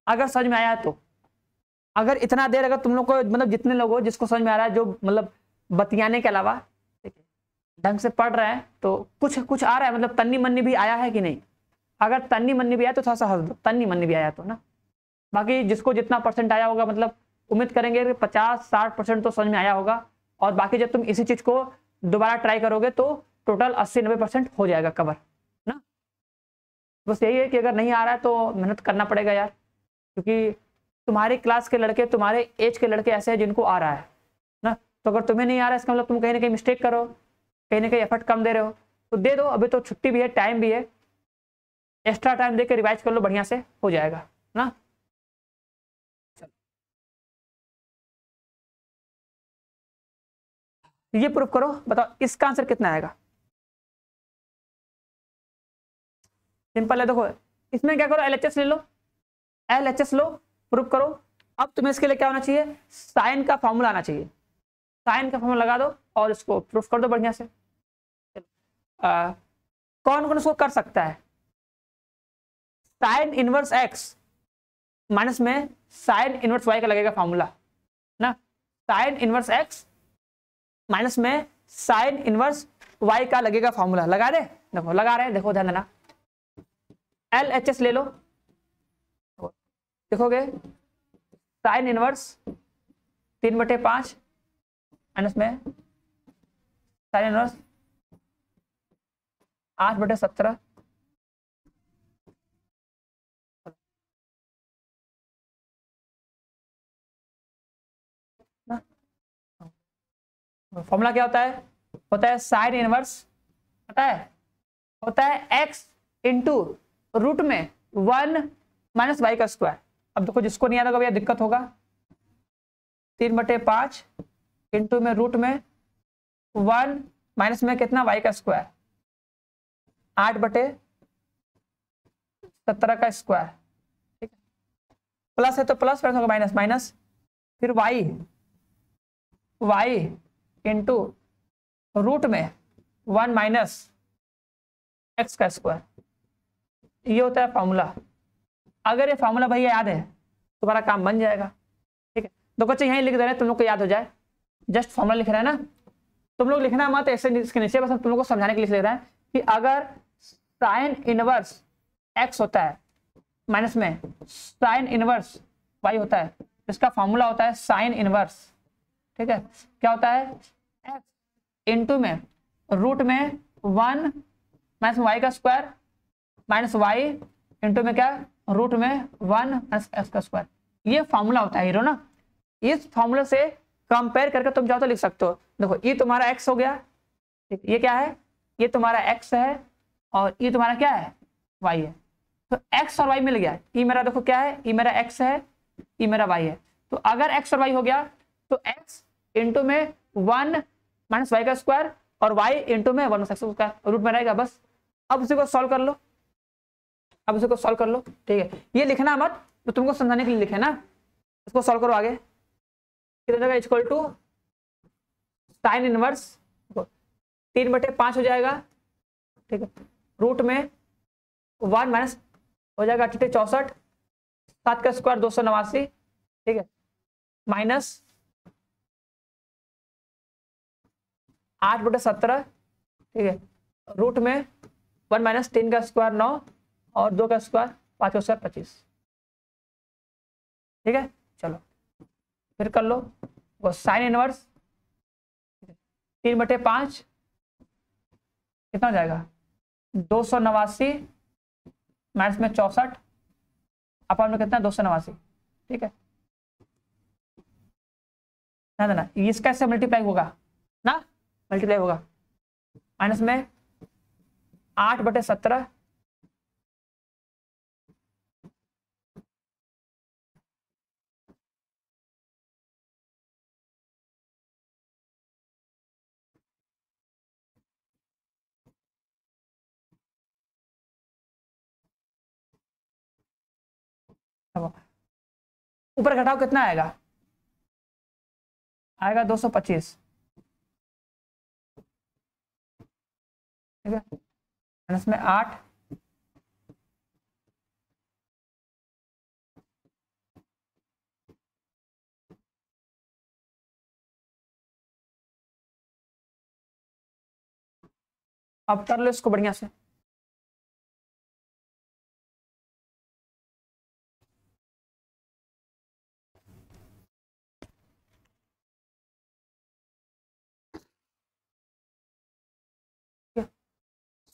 Speaker 1: अगर समझ में आया तो, अगर इतना देर अगर तुम लोग को मतलब जितने लोग हो जिसको समझ में आ रहा है, जो मतलब बतियाने के अलावा ढंग से पढ़ रहे हैं, तो कुछ कुछ आ रहा है, मतलब तन्नी मन्नी भी आया है कि नहीं, अगर तन्नी मन्नी भी आया तो थोड़ा सा हंस दो, तन्नी मन्नी भी आया तो ना, बाकी जिसको जितना परसेंट आया होगा, मतलब उम्मीद करेंगे 50-60% तो समझ में आया होगा, और बाकी जब तुम इसी चीज को दोबारा ट्राई करोगे तो टोटल 80-90% हो जाएगा कवर ना। बस यही है कि अगर नहीं आ रहा है तो मेहनत करना पड़ेगा यार, क्योंकि तुम्हारी क्लास के लड़के, तुम्हारे एज के लड़के ऐसे हैं जिनको आ रहा है ना, तो अगर तुम्हें नहीं आ रहा है इसका मतलब तुम कहीं ना कहीं मिस्टेक करो, कहीं ना कहीं एफर्ट कम दे रहे हो, तो दे दो, अभी तो छुट्टी भी है, टाइम भी है, एक्स्ट्रा टाइम दे के रिवाइज कर लो, बढ़िया से हो जाएगा ना। ये प्रूफ करो, बताओ इसका आंसर कितना आएगा, सिंपल है, देखो इसमें क्या करो, एलएचएस ले लो, एलएचएस लो, प्रूफ करो। अब तुम्हें इसके लिए क्या होना चाहिए, साइन का फॉर्मूला आना चाहिए, साइन का फॉर्मूला लगा दो और इसको प्रूफ कर दो बढ़िया से। कौन कौन इसको कर सकता है, साइन इनवर्स एक्स माइनस में साइन इनवर्स वाई का लगेगा फॉर्मूला ना, साइन इनवर्स एक्स माइनस में साइन इनवर्स वाई का लगेगा फॉर्मूला, लगा दे, देखो लगा रहे हैं, देखो ध्यान देना, एल एच एस ले लो, देखोगे साइन इनवर्स 3/5 माइनस में साइन इनवर्स 8/17, फॉर्मूला क्या होता है साइन इनवर्स, पता है, होता है x इंटू रूट में 1 माइनस वाई का स्क्वायर। अब देखो जिसको नहीं आता भैया दिक्कत होगा, 3/5 इंटू में रूट में 1 माइनस में कितना वाई का स्क्वायर, 8/17 का स्क्वायर, ठीक है, प्लस है तो प्लस, फिर होगा माइनस माइनस, फिर वाई इंटू रूट में 1 माइनस एक्स का स्क्वायर, ये होता है फॉर्मूला। अगर ये फॉर्मूला भैया याद है तुम्हारा काम बन जाएगा, ठीक है, दो बच्चे यहीं लिख दे रहे हैं, तुम लोग को याद हो जाए, जस्ट फॉर्मूला लिख रहे हैं ना, तुम लोग लिखना मत ऐसे इसके नीचे, बस तुम लोग को समझाने के लिए लिख रहे हैं कि अगर साइन इनवर्स एक्स होता है माइनस में साइन इनवर्स वाई होता है, इसका फॉर्मूला होता है साइन इनवर्स, ठीक है, क्या होता है एक्स इंटू में रूट में 1 माइनस वाई का स्क्वायर माइनस वाई इंटू में क्या रूट में 1 माइनस एक्स का स्क्वायर, ये फॉर्मूला होता है हीरो ना। इस फॉर्मूला से कंपेयर करके तुम चाहो तो लिख सकते हो, देखो ये तुम्हारा एक्स हो गया, ये क्या है, ये तुम्हारा एक्स है और ये तुम्हारा क्या है वाई है, तो एक्स और वाई मिल गया, ये मेरा देखो क्या है, ये मेरा एक्स है, ये मेरा वाई है, तो अगर एक्स और वाई हो गया तो एक्स इंटू में 1 माइनस वाई का स्क्वायर और वाई इंटू में 1 माइनस एक्स का स्क्वायर रूट में रहेगा, बस। अब उसी को सॉल्व कर लो, अब उसी को सॉल्व कर लो, ठीक है, ये लिखना मत, तो तुमको समझाने के लिए लिखे ना, इसको सॉल्व करो आगे। कितना हो जाएगा, इक्वल टू साइन इनवर्स 3/5 हो जाएगा, ठीक है। रूट में 1 माइनस हो जाएगा 64, 7 का स्क्वायर 289, ठीक है, माइनस 8/17, ठीक है। रूट में 1 माइनस 3 का स्क्वायर 9 और 2 का स्क्वायर 5 का स्क्वायर 25, ठीक है। चलो फिर कर लो वो साइन इनवर्स 3/5 कितना हो जाएगा, 289 माइनस में 64 अपन में कितना 289, ठीक है ना। इसका कैसे मल्टीप्लाई होगा ना, मल्टीप्लाई होगा माइनस में 8/17 ऊपर घटाओ कितना आएगा, आएगा 225, ठीक है, माइनस में 8 अब कर लो इसको बढ़िया से।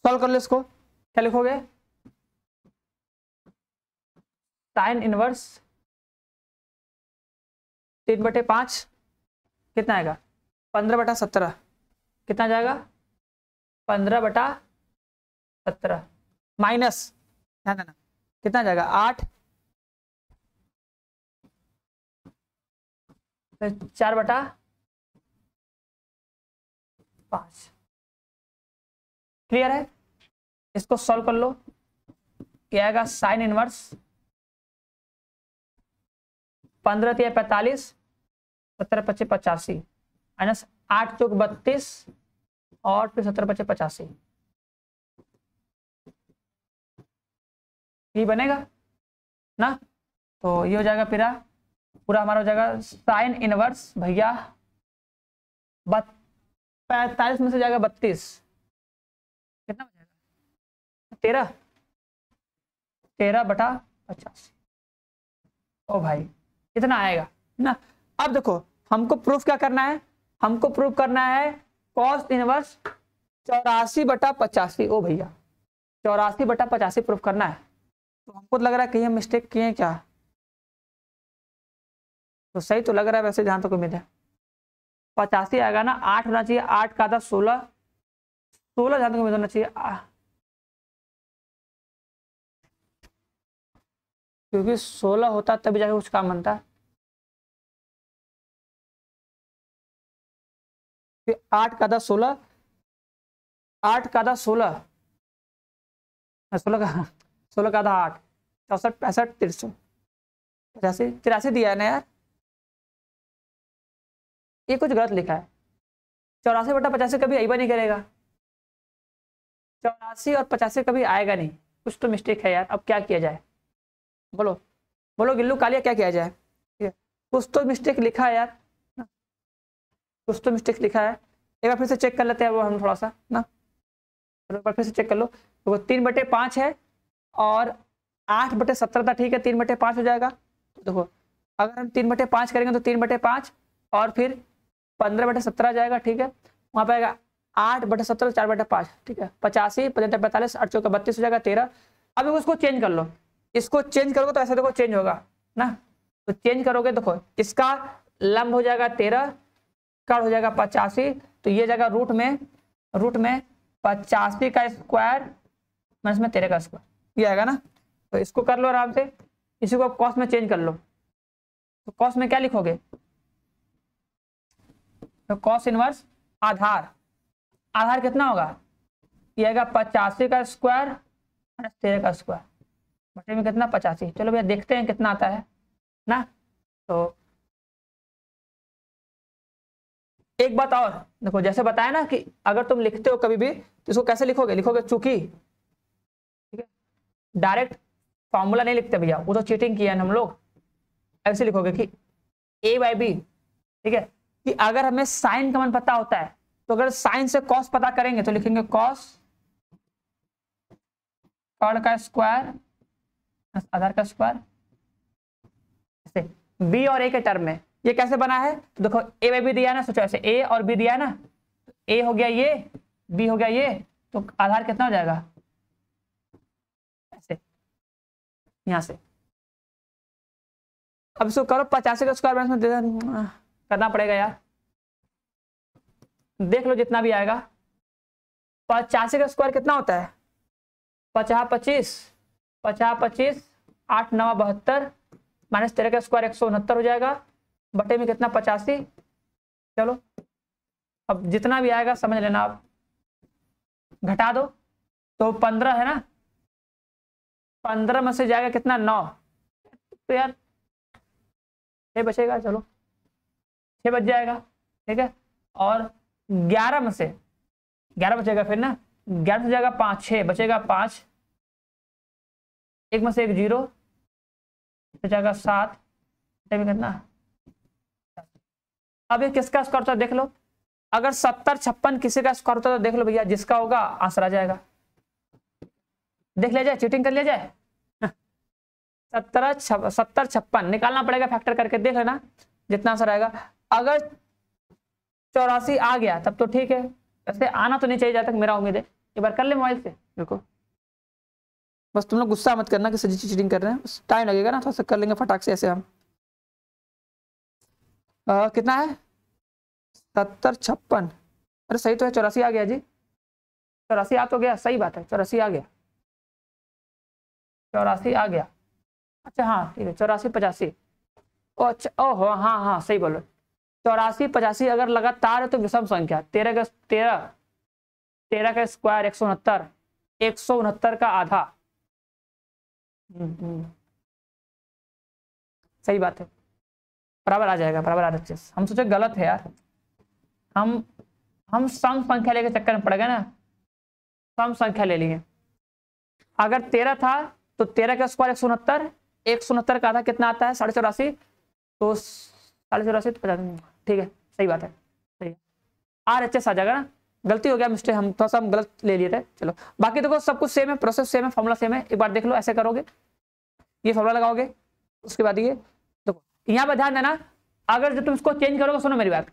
Speaker 1: सॉल्व कर लो इसको, क्या लिखोगे, साइन इनवर्स 3/5 कितना आएगा, 15/17 कितना जाएगा, 15/17 माइनस ध्यान देना कितना जाएगा 8 4/5, क्लियर है। इसको सॉल्व कर लो, क्या आएगा, साइन इनवर्स 15 × 45 17 × 25 85 माइनस 8 × 32 और फिर 17 × 25 85, ये बनेगा ना। तो ये हो जाएगा पूरा हमारा हो जाएगा साइन इनवर्स भैया 45 में से जाएगा 32, कितना हो जाएगा 13/85। ओ भाई इतना आएगा ना। अब देखो हमको प्रूफ क्या करना है, हमको प्रूफ करना है कॉस इनवर्स 84/85। ओ भैया 84/85 प्रूफ करना है। तो हमको लग रहा है कहीं हम मिस्टेक किए क्या, तो सही तो लग रहा है वैसे, जहां तक उम्मीद है 85 आएगा ना, 8 होना चाहिए, 8 का आधा 16 जहां तक उम्मीद होना चाहिए, क्योंकि 16 होता तभी जाके कुछ काम बनता। 8 का आधा 16, 8 का आधा 16, 16 का आधा 8, 64 65 63 85 83 दिया है ना यार, ये कुछ गलत लिखा है। 84/85 कभी आइबा नहीं करेगा, 84 और 85 कभी आएगा नहीं, कुछ तो मिस्टेक है यार। अब क्या किया जाए, बोलो बोलो गिल्लू कालिया, क्या किया जाए, ठीक है कुछ तो मिस्टेक लिखा है यार, कुछ तो मिस्टेक लिखा है। एक बार फिर से चेक कर लेते हैं वो हम थोड़ा सा ना, एक बार फिर से चेक कर लो। तो 3/5 है और 8/17 था, ठीक है 3/5 हो जाएगा। तो देखो अगर हम 3/5 करेंगे तो 3/5 और फिर 15/17 जाएगा, ठीक है, वहां पे आएगा 8/17 4/5, ठीक है 85 75 45 8 चौका 32 हो जाएगा 13। अब उसको चेंज कर लो, इसको चेंज करोगे तो ऐसा देखो चेंज होगा ना, तो चेंज करोगे देखो इसका लंब हो जाएगा 13, कड़ हो जाएगा 85, तो ये जाएगा रूट में 85 का स्क्वायर माइनस में 13 का स्क्वायर, ये आएगा ना। तो इसको कर लो आराम से, इसी को कॉस में चेंज कर लो। तो कॉस में क्या लिखोगे, तो कॉस इनवर्स आधार कितना होगा, ये आएगा 85 का स्क्वायर माइनस 13 का स्क्वायर बटे में कितना 85। चलो भैया देखते हैं कितना आता है ना। तो एक बात और देखो, जैसे बताया ना कि अगर तुम लिखते हो कभी भी तो इसको कैसे लिखोगे, लिखोगे चूंकि, ठीक है, डायरेक्ट फॉर्मूला नहीं लिखते भैया, वो तो चीटिंग किया है हम लोग। ऐसे लिखोगे कि ए बाई बी, ठीक है, कि अगर हमें साइन का मान पता होता है तो अगर साइन से कॉस पता करेंगे तो लिखेंगे कॉस कॉड का स्क्वायर आधार का स्क्वायर। ऐसे बी और ए के टर्म में ये कैसे बना है, तो देखो ए बाई बी दिया है ना, सोचो ऐसे ए और बी दिया है ना, ए हो गया ये, बी हो गया ये, तो आधार कितना हो जाएगा, ऐसे यहां से। अब इसको करो 85 का स्क्वायर में करना पड़ेगा यार, देख लो जितना भी आएगा। 85 का स्क्वायर कितना होता है, 50 25 50 25 8 9 72 माइनस 13 का स्क्वायर 169 हो जाएगा, बटे में कितना 85। चलो अब जितना भी आएगा समझ लेना, आप घटा दो तो 15 है ना, 15 में से जाएगा कितना 9, तो यार 6 बचेगा, चलो 6 बच जाएगा, ठीक है। और 11 में से 11 बचेगा फिर ना, 11 से जाएगा 5, 6 बचेगा 5, एक में से एक 0 बचेगा 7, कितना। अब ये किसका स्क्वायर होता है देख लो, अगर 70 56 किसी का स्क्वायर होता है तो देख लो भैया, जिसका होगा आंसर आ जाएगा, देख लिया जाए, चीटिंग कर लिया जाए। 70 56 निकालना पड़ेगा फैक्टर करके, देख लेना जितना आंसर आएगा। अगर 84 आ गया तब तो ठीक है, वैसे आना तो नहीं चाहिए जहां तक मेरा उम्मीद है। एक बार कर ले मोबाइल से, देखो बस तुम लोग गुस्सा मत करना कि सजी चीटिंग कर रहे हैं, बस टाइम लगेगा ना, थोड़ा सा कर लेंगे फटाक से ऐसे हम। कितना है 70 56, अरे सही तो है, 84 आ गया जी, 84 आ तो गया, सही बात है 84 आ गया, 84 आ गया। अच्छा हाँ ठीक है, 84 85, अच्छा ओहो हाँ हाँ सही बोलो, 84 85 अगर लगातार है तो विषम संख्या, 13 का स्क्वायर 169, 169 का आधा। सही बात है, बराबर आ जाएगा, बराबर आ जाएगा। हम सोचे गलत है यार, हम सम संख्या लेके चक्कर में पड़ गए ना, सम संख्या ले लिए। अगर 13 था तो 13 का स्क्वायर 169, 169 का आधा कितना आता है 84.5, तो 84.5 ठीक है, सही बात है, सही है। RHS आ जाएगा ना, गलती हो गया मिस्टेक, हम थोड़ा सा हम गलत ले लिए थे। चलो बाकी देखो सब कुछ सेम है, प्रोसेस सेम है, फॉर्मूला सेम है, एक बार देख लो ऐसे करोगे, ये फॉर्मूला लगाओगे, उसके बाद ये देखो यहाँ पर ध्यान देना, अगर जो तुम इसको चेंज करोगे, सुनो मेरी बात,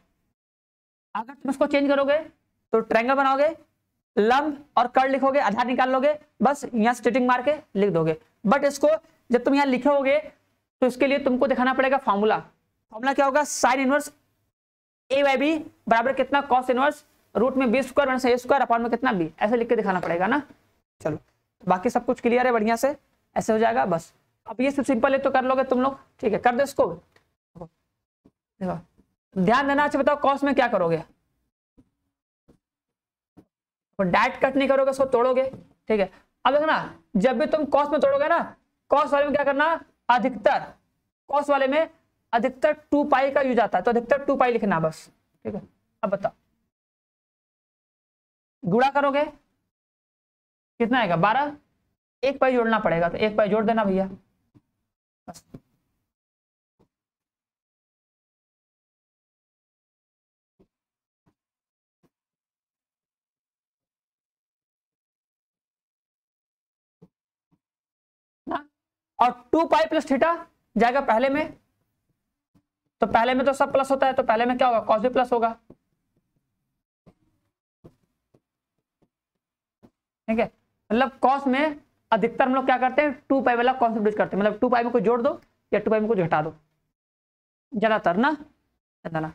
Speaker 1: अगर तुम इसको चेंज करोगे तो ट्रायंगल बनाओगे, लंब और कर्ल लिखोगे, आधार निकाल लोगे, बस यहाँ स्टिटिंग मार के लिख दोगे। बट इसको जब तुम यहाँ लिखोगे तो इसके लिए तुमको दिखाना पड़ेगा फॉर्मूला। फॉर्मूला क्या होगा, sine inverse A by B बराबर कितना कॉस इनवर्स रूट में B square minus A square upon में कितना बी, ऐसे लिख के दिखाना पड़ेगा ना। चलो बाकी सब कुछ क्लियर है बढ़िया से, ऐसे हो जाएगा बस। अब ये सब सिंपल है तो कर लोगे तुम लोग, ठीक है कर दो इसको। देखो ध्यान देना, अच्छा बताओ कॉस में क्या करोगे, डायरेक्ट कट नहीं करोगे, उसको तोड़ोगे, ठीक है। अब देखना जब भी तुम कॉस में तोड़ोगे ना, कॉस वाले में क्या करना, अधिकतर कॉस वाले में अधिकतर 2 पाई का यूज आता है, तो अधिकतर 2 पाई लिखना बस, ठीक है। अब बताओ गुणा करोगे कितना आएगा 12, 1 पाई जोड़ना पड़ेगा, तो 1 पाई जोड़ देना भैया बस। और 2 पाई प्लस थीटा जाएगा पहले में, तो पहले में तो सब प्लस होता है, तो पहले में क्या होगा कॉस भी प्लस होगा, ठीक है। मतलब कॉस में अधिकतर हम लोग क्या करते हैं 2 पाई वाला कॉन्सेप्ट यूज करते हैं, मतलब 2 पाई में कुछ जोड़ दो या 2 पाई में कुछ घटा दो, ज्यादातर ना ज्यादा।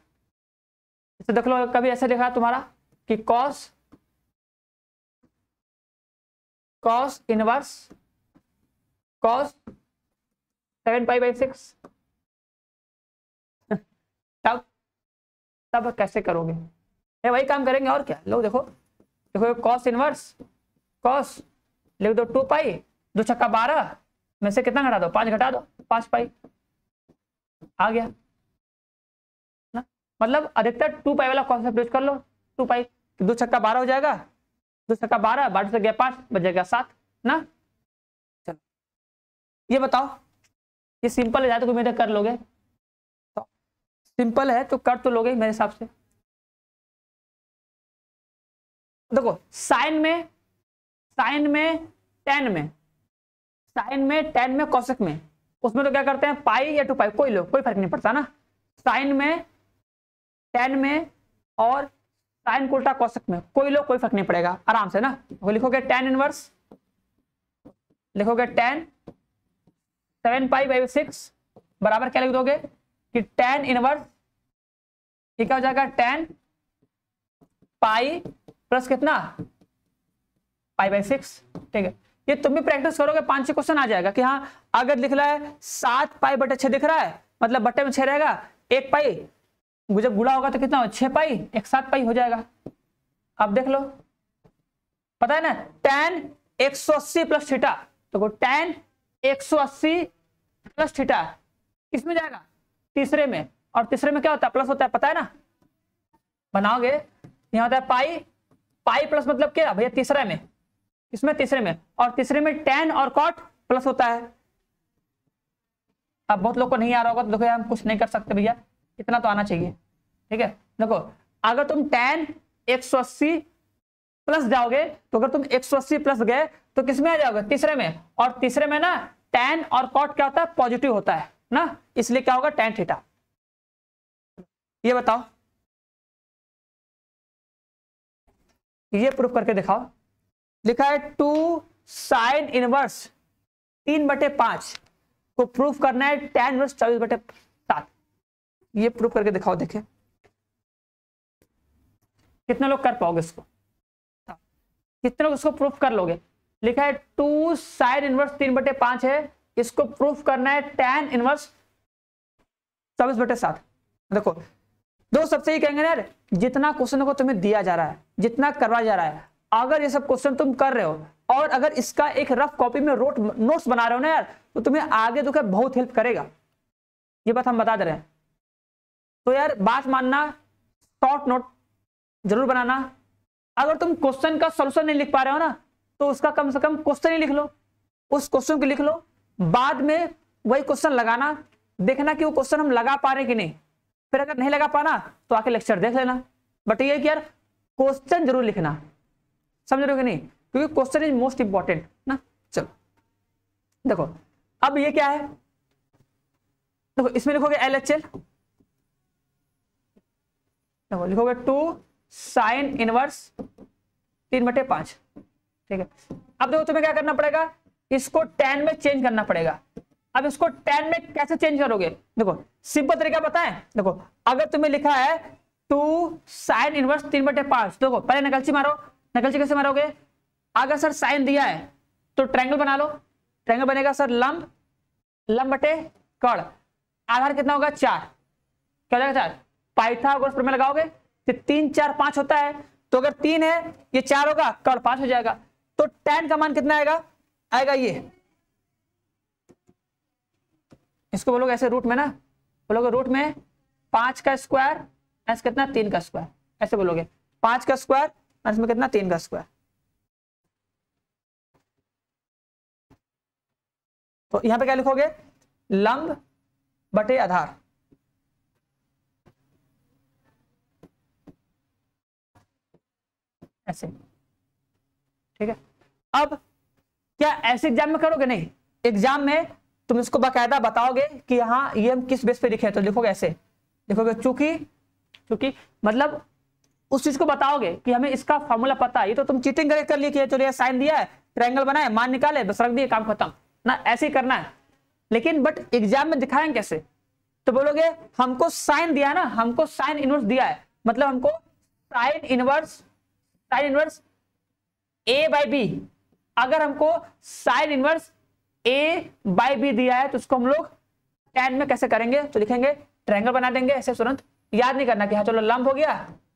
Speaker 1: इसे देख लो कभी ऐसे देखा तुम्हारा कि cos inverse cos 7 pi by 6, तब कैसे करोगे, ये वही काम करेंगे और क्या। लो देखो देखो कॉस इनवर्स कॉस लिख दो 2 पाई, 2 छक्का 12 में से कितना घटा दो 5 घटा दो 5 पाई आ गया ना, मतलब अधिकतर 2 पाई वाला कॉन्सेप्ट यूज कर लो। 2 पाई, 2 छक्का 12 हो जाएगा, 2 छक्का 12, 12 से गया 5, बचेगा 7 ना। चलो ये बताओ, ये सिंपल है, तो उम्मीद कर लोगे, तो सिंपल है तो कर तो लोगे मेरे हिसाब से। देखो साइन में, साइन में, टेन में, साइन में, टेन में, कोसेक में, उसमें तो क्या करते हैं पाई या 2 पाई, कोई लो, कोई फर्क नहीं पड़ता ना। साइन में, टेन में और साइन को उल्टा कोसेक में, कोई लो, कोई फर्क नहीं पड़ेगा, आराम से ना। वो लिखोगे टेन इनवर्स, लिखोगे टेन 7 पाई बाई 6 बराबर क्या लिख दोगे कि टेन इनवर्स, ये क्या हो जाएगा 10 पाई प्लस कितना पाई बाई 6। ठीक है, ये तुम भी प्रैक्टिस करोगे 5-6 क्वेश्चन आ जाएगा कि हाँ अगर लिख रहा है 7 पाई बटे 6 दिख रहा है, मतलब बट्टे में 6 रहेगा, 1 पाई जब गुणा होगा तो कितना हो 6 पाई, एक 7 पाई हो जाएगा। अब देख लो, पता है ना tan 180 प्लस थीटा, तो tan 180 प्लस थीटा किसमें जाएगा तीसरे में, और तीसरे में क्या होता है प्लस होता है, पता है ना, बनाओगे यहां होता है पाई, पाई प्लस मतलब क्या भैया तीसरे में, इसमें तीसरे में, और तीसरे में tan और cot प्लस होता है। अब बहुत लोग को नहीं आ रहा होगा तो देखो हम कुछ नहीं कर सकते भैया, इतना तो आना चाहिए। ठीक है, देखो अगर तुम tan 180 प्लस जाओगे, तो अगर तुम 180 प्लस गए तो किसमें आ जाओगे तीसरे में, और तीसरे में ना tan और cot क्या होता है पॉजिटिव होता है ना, इसलिए क्या होगा tan थीटा। ये बताओ, ये प्रूफ करके दिखाओ। लिखा है 2 साइन इनवर्स 3/5 को प्रूफ करना है tan इनवर्स 24/7। ये प्रूफ करके दिखाओ, देखें कितने लोग कर पाओगे इसको, कितने लोग इसको प्रूफ कर लोगे। लिखा है 2 साइन इनवर्स 3/5 है, इसको प्रूफ करना है tan इनवर्स 24/7। देखो दो सबसे ही कहेंगे यार, जितना क्वेश्चन को तुम्हें दिया जा रहा है, जितना करवाया जा रहा है, अगर ये सब क्वेश्चन तुम कर रहे हो और अगर इसका एक रफ कॉपी में नोट्स बना रहे हो ना यार, तो तुम्हें आगे तो क्या बहुत हेल्प करेगा, ये बात हम बता दे रहे हैं। तो यार बात मानना, शॉर्ट नोट जरूर बनाना। अगर तुम क्वेश्चन का सोल्यूशन नहीं लिख पा रहे हो ना, तो उसका कम से कम क्वेश्चन ही लिख लो, उस क्वेश्चन को लिख लो, बाद में वही क्वेश्चन लगाना, देखना कि वो क्वेश्चन हम लगा पा रहे कि नहीं, फिर अगर नहीं लगा पाना तो आके लेक्चर देख लेना। बट ये कि यार क्वेश्चन जरूर लिखना, समझ रहे हो कि नहीं, क्योंकि क्वेश्चन इज मोस्ट इंपॉर्टेंट ना। चलो देखो अब ये क्या है, देखो इसमें लिखोगे LHL, देखो लिखोगे 2 साइन इनवर्स 3/5। ठीक है, अब देखो तुम्हें क्या करना पड़ेगा, इसको tan में चेंज करना पड़ेगा। अब इसको tan में कैसे चेंज करोगे, देखो सिंपल तरीका बताएं। देखो अगर तुम्हें लिखा है 2 साइन इनवर्स 3/5, देखो पहले नकलची मारो, नकलची कैसे मारोगे, अगर सर साइन दिया है तो ट्रायंगल बना लो, ट्रायंगल बनेगा सर लंब, लंब बटे कर्ण, आधार कितना होगा 4, क्या हो जाएगा 4, पाइथागोरस प्रमेय लगाओगे तो 3 4 5 होता है, तो अगर 3 है ये 4 होगा, कर्ण 5 हो जाएगा, तो tan का मान कितना आएगा, आएगा ये, इसको बोलोगे ऐसे रूट में ना, बोलोगे रूट में 5 का स्क्वायर ऐसे कितना 3 का स्क्वायर, ऐसे बोलोगे 5 का स्क्वायर और इसमें कितना 3 का स्क्वायर। तो यहां पे क्या लिखोगे, लंब बटे आधार, ऐसे। ठीक है, अब क्या ऐसे एग्जाम में करोगे, नहीं, एग्जाम में तुम इसको बाकायदा बताओगे कि हाँ ये हम किस बेस पे लिखे, तो लिखोगे ऐसे, लिखोगे चूंकि, चूंकि मतलब उस चीज को बताओगे कि हमें इसका फॉर्मूला पता है, ये तो तुम चीटिंग करके कर लिए कि चलो ये साइन दिया है, ट्रायंगल बनाए, मान निकाले, बस रख दिए, काम खत्म ना, ऐसे ही करना है। लेकिन बट एग्जाम में दिखाएंगे कैसे, तो बोलोगे हमको साइन दिया है ना, हमको साइन इनवर्स दिया है, मतलब हमको साइन इनवर्स A/B, अगर हमको साइन इनवर्स A/B दिया है तो उसको हम लोग tan में कैसे करेंगे, तो लिखेंगे ट्रायंगल बना देंगे ऐसे, तुरंत याद नहीं करना कि हाँ चलो लंब हो गया,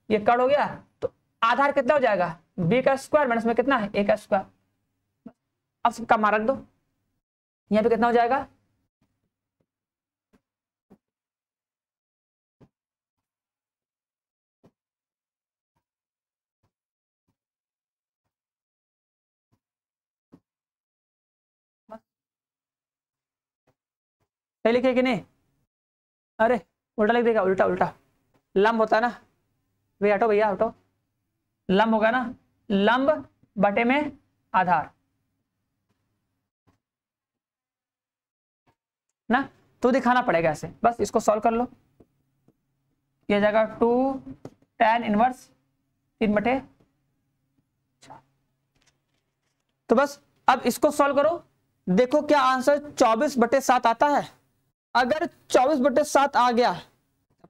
Speaker 1: ये कर्ण हो गया, तो आधार कितना हो जाएगा b का स्क्वायर माइनस में कितना है a का स्क्वायर, अब सबका मान रख दो, यहाँ पे कितना हो जाएगा, सही लिखे कि नहीं? अरे उल्टा लिख देगा, उल्टा उल्टा। लंब होता है ना, भैया हटो, भैया हटो। लंब होगा ना, लंब बटे में आधार ना, तो दिखाना पड़ेगा ऐसे। बस इसको सॉल्व कर लो। ये जाएगा 2 tan इनवर्स 3/4। तो बस अब इसको सॉल्व करो, देखो क्या आंसर 24/7 आता है। अगर 24/7 आ गया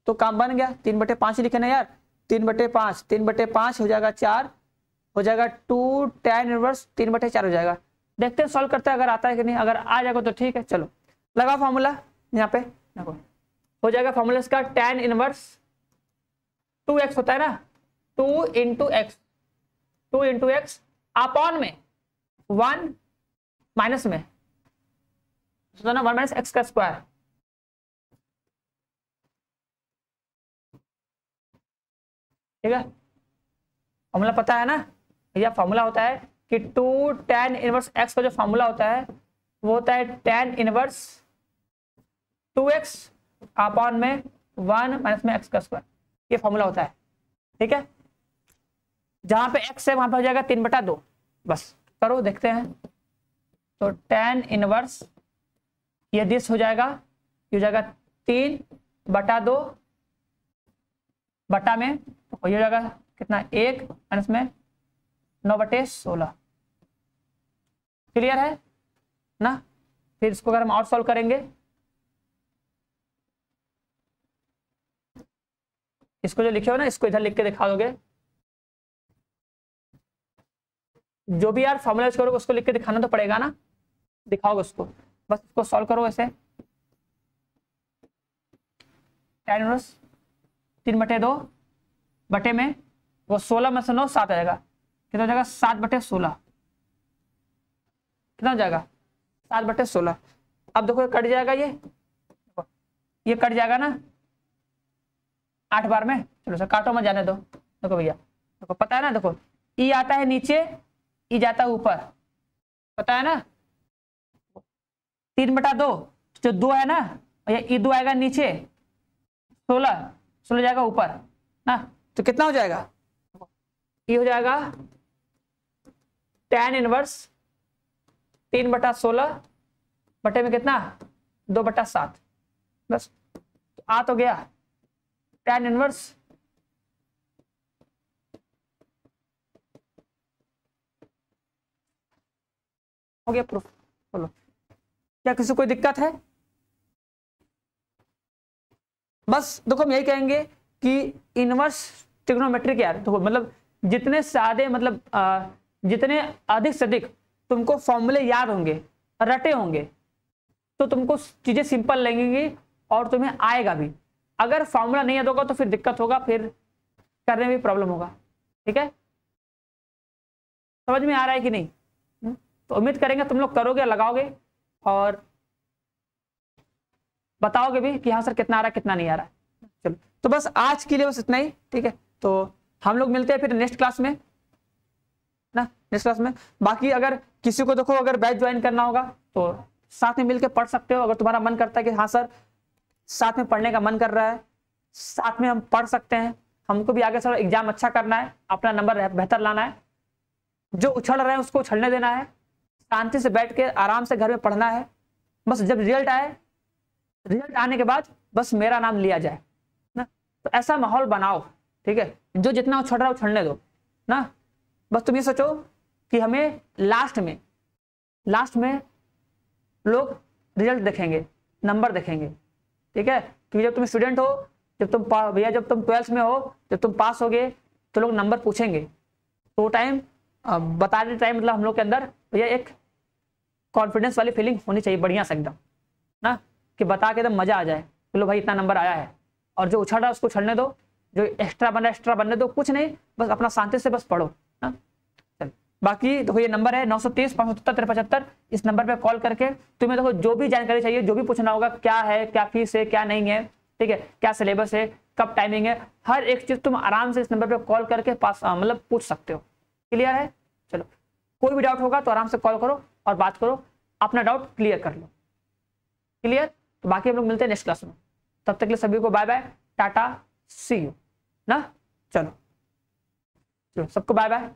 Speaker 1: तो काम बन गया। 3/5 लिखे ना यार, 3/5, 3/5 हो जाएगा 4, हो जाएगा 2 tan इनवर्स 3/4 हो जाएगा। देखते हैं सॉल्व करते हैं अगर आता है कि नहीं। अगर आ जाएगा तो ठीक है, चलो लगा फॉर्मूला यहाँ पे। देखो हो जाएगा फॉर्मूला इसका tan इनवर्स 2x होता है ना, 2 इंटू एक्स अपॉन में 1 माइनस में ना 1 माइनस एक्स का स्क्वायर। ठीक है, फॉर्मूला पता है ना, यह फॉर्मूला होता है कि 2 tan इनवर्स एक्स का जो फॉर्मूला होता है वो होता है tan इनवर्स 2x अपॉन में 1 माइनस में एक्स का स्क्वायर। ये फॉर्मूला होता है। ठीक है, जहां पे x है वहां पे हो जाएगा 3/2। बस करो देखते हैं। तो tan इनवर्स ये दिस हो जाएगा, ये हो जाएगा 3/2 बटा में, तो ये हो जाएगा कितना 1 माइनस में 9/16। क्लियर है ना? फिर इसको अगर हम और सॉल्व करेंगे, इसको जो लिखे हो ना इसको इधर लिख के दिखा दोगे। जो भी यार फॉर्मूला यूज करोगे उसको लिख के दिखाना तो पड़ेगा ना, दिखाओगे उसको। बस इसको सॉल्व करो ऐसे। tan इनवर्स 3/2 बटे में वो 16 में से 9 7 आ जाएगा। कितना हो जाएगा 7/16। कितना हो जाएगा 7/16। अब देखो कट जाएगा, ये कट जाएगा ना 8 बार में। चलो सर काटो मत जाने दो। देखो भैया, देखो पता है ना, देखो ई आता है नीचे, ई जाता है ऊपर, पता है ना। 3/2 जो 2 है ना, ये 2 आएगा नीचे, 16 जाएगा ऊपर ना, तो कितना हो जाएगा? ये हो जाएगा tan इनवर्स 3/16 बटे में कितना 2/7। बस आ तो गया tan इनवर्स हो गया प्रूफ। बोलो क्या किसी को कोई दिक्कत है? बस देखो हम यही कहेंगे कि इनवर्स ट्रिग्नोमेट्रिक यार देखो मतलब जितने सादे मतलब जितने अधिक से अधिक तुमको फॉर्मूले याद होंगे, रटे होंगे, तो तुमको चीजें सिंपल लगेंगी और तुम्हें आएगा भी। अगर फॉर्मूला नहीं याद होगा तो फिर दिक्कत होगा, फिर करने में प्रॉब्लम होगा। ठीक है, समझ में आ रहा है कि नहीं? तो उम्मीद करेंगे तुम लोग करोगे, लगाओगे और बताओगे भी कि हाँ सर कितना आ रहा है कितना नहीं आ रहा है। चलो तो बस आज के लिए बस इतना ही। ठीक है, तो हम लोग मिलते हैं फिर नेक्स्ट क्लास में ना, नेक्स्ट क्लास में। बाकी अगर किसी को देखो अगर बैच ज्वाइन करना होगा तो साथ में मिलकर पढ़ सकते हो। अगर तुम्हारा मन करता है कि हाँ सर साथ में पढ़ने का मन कर रहा है, साथ में हम पढ़ सकते हैं, हमको भी आगे सर एग्जाम अच्छा करना है, अपना नंबर बेहतर लाना है, जो उछल रहे हैं उसको उछलने देना है, शांति से बैठ के आराम से घर में पढ़ना है। बस जब रिजल्ट आए, रिजल्ट आने के बाद बस मेरा नाम लिया जाए ना, तो ऐसा माहौल बनाओ। ठीक है, जो जितना उछल रहा है उछलने दो ना। बस तुम ये सोचो कि हमें लास्ट में लोग रिजल्ट देखेंगे, नंबर देखेंगे। ठीक है, क्योंकि जब तुम स्टूडेंट हो, जब तुम भैया जब तुम 12th में हो, जब तुम पास हो गए तो लोग नंबर पूछेंगे। तो टाइम बताने टाइम मतलब हम लोग के अंदर भैया एक कॉन्फिडेंस वाली फीलिंग होनी चाहिए बढ़िया से एकदम ना, कि बता के एकदम मजा आ जाए, चलो भाई इतना नंबर आया है। और जो उछल रहा है उसको उछलने दो, जो एक्स्ट्रा बनने दो, कुछ नहीं, बस अपना शांति से बस पढ़ो ना। चल बाकी देखो ये नंबर है 930 577 75। इस नंबर पे कॉल करके तुम्हें देखो जो भी जानकारी चाहिए, जो भी पूछना होगा, क्या है, क्या फीस है, क्या नहीं है, ठीक है, क्या सिलेबस है, कब टाइमिंग है, हर एक चीज तुम आराम से इस नंबर पे कॉल करके पास मतलब पूछ सकते हो। क्लियर है? चलो कोई भी डाउट होगा तो आराम से कॉल करो और बात करो, अपना डाउट क्लियर कर लो। क्लियर? तो बाकी हम लोग मिलते हैं नेक्स्ट क्लास में, तब तक के लिए सभी को बाय बाय, टाटा, सी यू ना। चलो सबको बाय बाय।